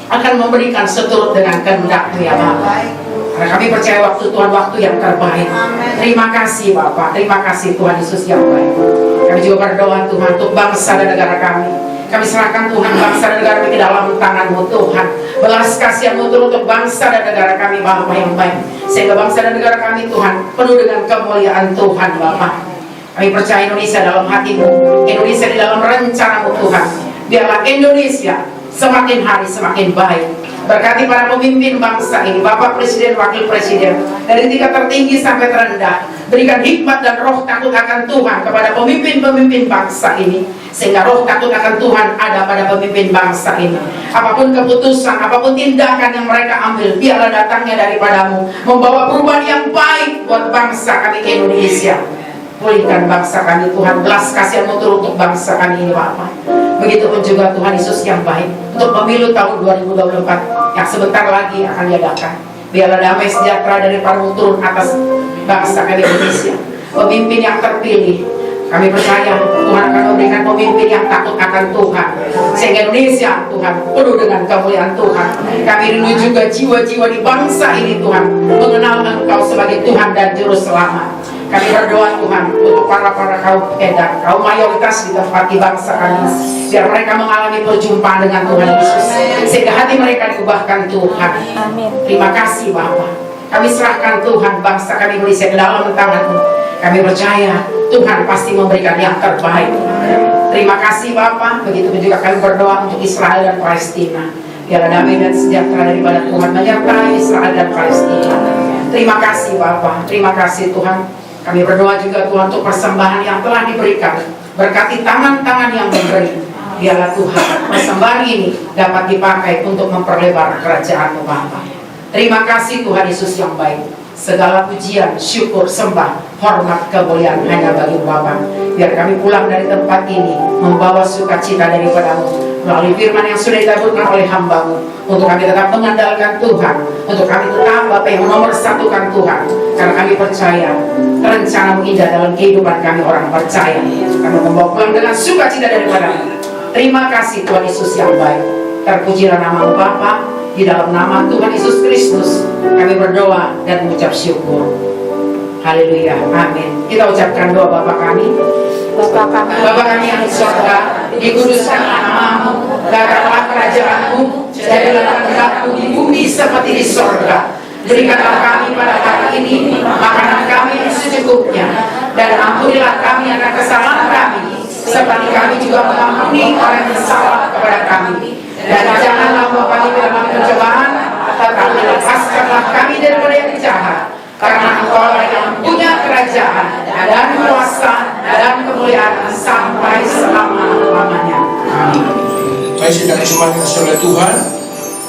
akan memberikan seturut dengan kehendak-Mu ya Bapak. Karena kami percaya waktu Tuhan waktu yang terbaik. Terima kasih Bapak, terima kasih Tuhan Yesus yang baik. Kami juga berdoa Tuhan untuk bangsa dan negara kami. Kami serahkan Tuhan bangsa dan negara kami ke dalam tangan-Mu Tuhan. Belas kasihan-Mu untuk bangsa dan negara kami Bapak yang baik, sehingga bangsa dan negara kami Tuhan penuh dengan kemuliaan Tuhan Bapak. Kami percaya Indonesia dalam hati-Mu, Indonesia di dalam rencana-Mu Tuhan. Biarlah Indonesia semakin hari semakin baik. Berkati para pemimpin bangsa ini, Bapak Presiden, Wakil Presiden, dari tingkat tertinggi sampai terendah. Berikan hikmat dan roh takut akan Tuhan kepada pemimpin-pemimpin bangsa ini, sehingga roh takut akan Tuhan ada pada pemimpin bangsa ini. Apapun keputusan, apapun tindakan yang mereka ambil, biarlah datangnya daripada-Mu, membawa perubahan yang baik buat bangsa kami Indonesia. Pulihkan bangsa kami Tuhan, belas kasihan-Mu untuk bangsa kami ini Bapak. Begitupun juga Tuhan Yesus yang baik, untuk pemilu tahun 2024 yang sebentar lagi akan diadakan. Biarlah damai sejahtera daripada-Mu turun atas bangsa kami Indonesia. Pemimpin yang terpilih, kami percaya Tuhan akan memberikan pemimpin yang takut akan Tuhan, sehingga Indonesia Tuhan penuh dengan kemuliaan Tuhan. Kami rindu juga jiwa-jiwa di bangsa ini Tuhan mengenal Engkau sebagai Tuhan dan Juru Selamat. Kami berdoa Tuhan untuk para kaum edan, kaum mayoritas di tempat di bangsa kami, biar mereka mengalami perjumpaan dengan Tuhan Yesus, sehingga hati mereka diubahkan Tuhan. Amin. Terima kasih Bapa. Kami serahkan Tuhan bangsa kami Indonesia ke dalam tangan-Mu. Kami percaya Tuhan pasti memberikan yang terbaik. Terima kasih Bapa. Begitu juga kami berdoa untuk Israel dan Palestina. Biar damai dan sejahtera daripada Tuhan menyertai Israel dan Palestina. Terima kasih Bapa. Terima kasih Tuhan. Kami berdoa juga Tuhan untuk persembahan yang telah diberikan. Berkati tangan-tangan yang memberi. Biarlah Tuhan persembahan ini dapat dipakai untuk memperlebar kerajaan-Mu Bapa. Terima kasih Tuhan Yesus yang baik. Segala pujian, syukur, sembah, hormat, kemuliaan hanya bagi Bapa. Biar kami pulang dari tempat ini membawa sukacita daripada-Mu melalui firman yang sudah ditaburkan oleh hamba-Mu, untuk kami tetap mengandalkan Tuhan, untuk kami tetap Bapa yang menomorsatukan Tuhan, karena kami percaya rencana-Mu indah dalam kehidupan kami orang percaya. Kami membawa pulang dengan sukacita daripada-Mu. Terima kasih Tuhan Yesus yang baik. Terpujilah nama-Mu Bapa. Di dalam nama Tuhan Yesus Kristus kami berdoa dan mengucap syukur. Haleluya, amin. Kita ucapkan doa Bapa kami. Bapa kami yang di surga, dikuduskanlah nama-Mu, datanglah kerajaan-Mu, jadilah kehendak-Mu di bumi seperti di surga. Berikanlah kami pada hari ini makanan kami yang secukupnya, dan ampunilah kami akan kesalahan kami, seperti kami juga mengampuni orang yang salah kepada kami. Dan janganlah membawa kami ke dalam pencobaan, tetapi lepaskanlah kami daripada yang jahat. Karena Engkau yang punya kerajaan dan kuasa dan kemuliaan sampai selama-lamanya. Amin. Mari sedang cuma dikasih oleh Tuhan.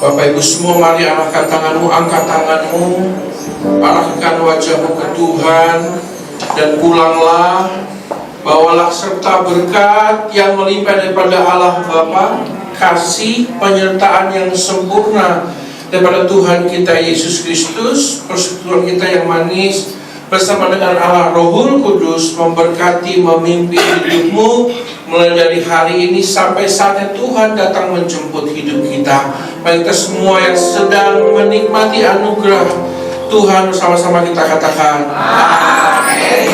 Bapak Ibu semua, mari arahkan tanganmu, angkat tanganmu, arahkan wajahmu ke Tuhan, dan pulanglah. Bawalah serta berkat yang melimpah daripada Allah Bapa, kasih penyertaan yang sempurna daripada Tuhan kita Yesus Kristus, persekutuan kita yang manis bersama dengan Allah Rohul Kudus memberkati, memimpin hidupmu mulai dari hari ini sampai saatnya Tuhan datang menjemput hidup kita. Mari kita semua yang sedang menikmati anugerah Tuhan bersama-sama kita katakan Amin.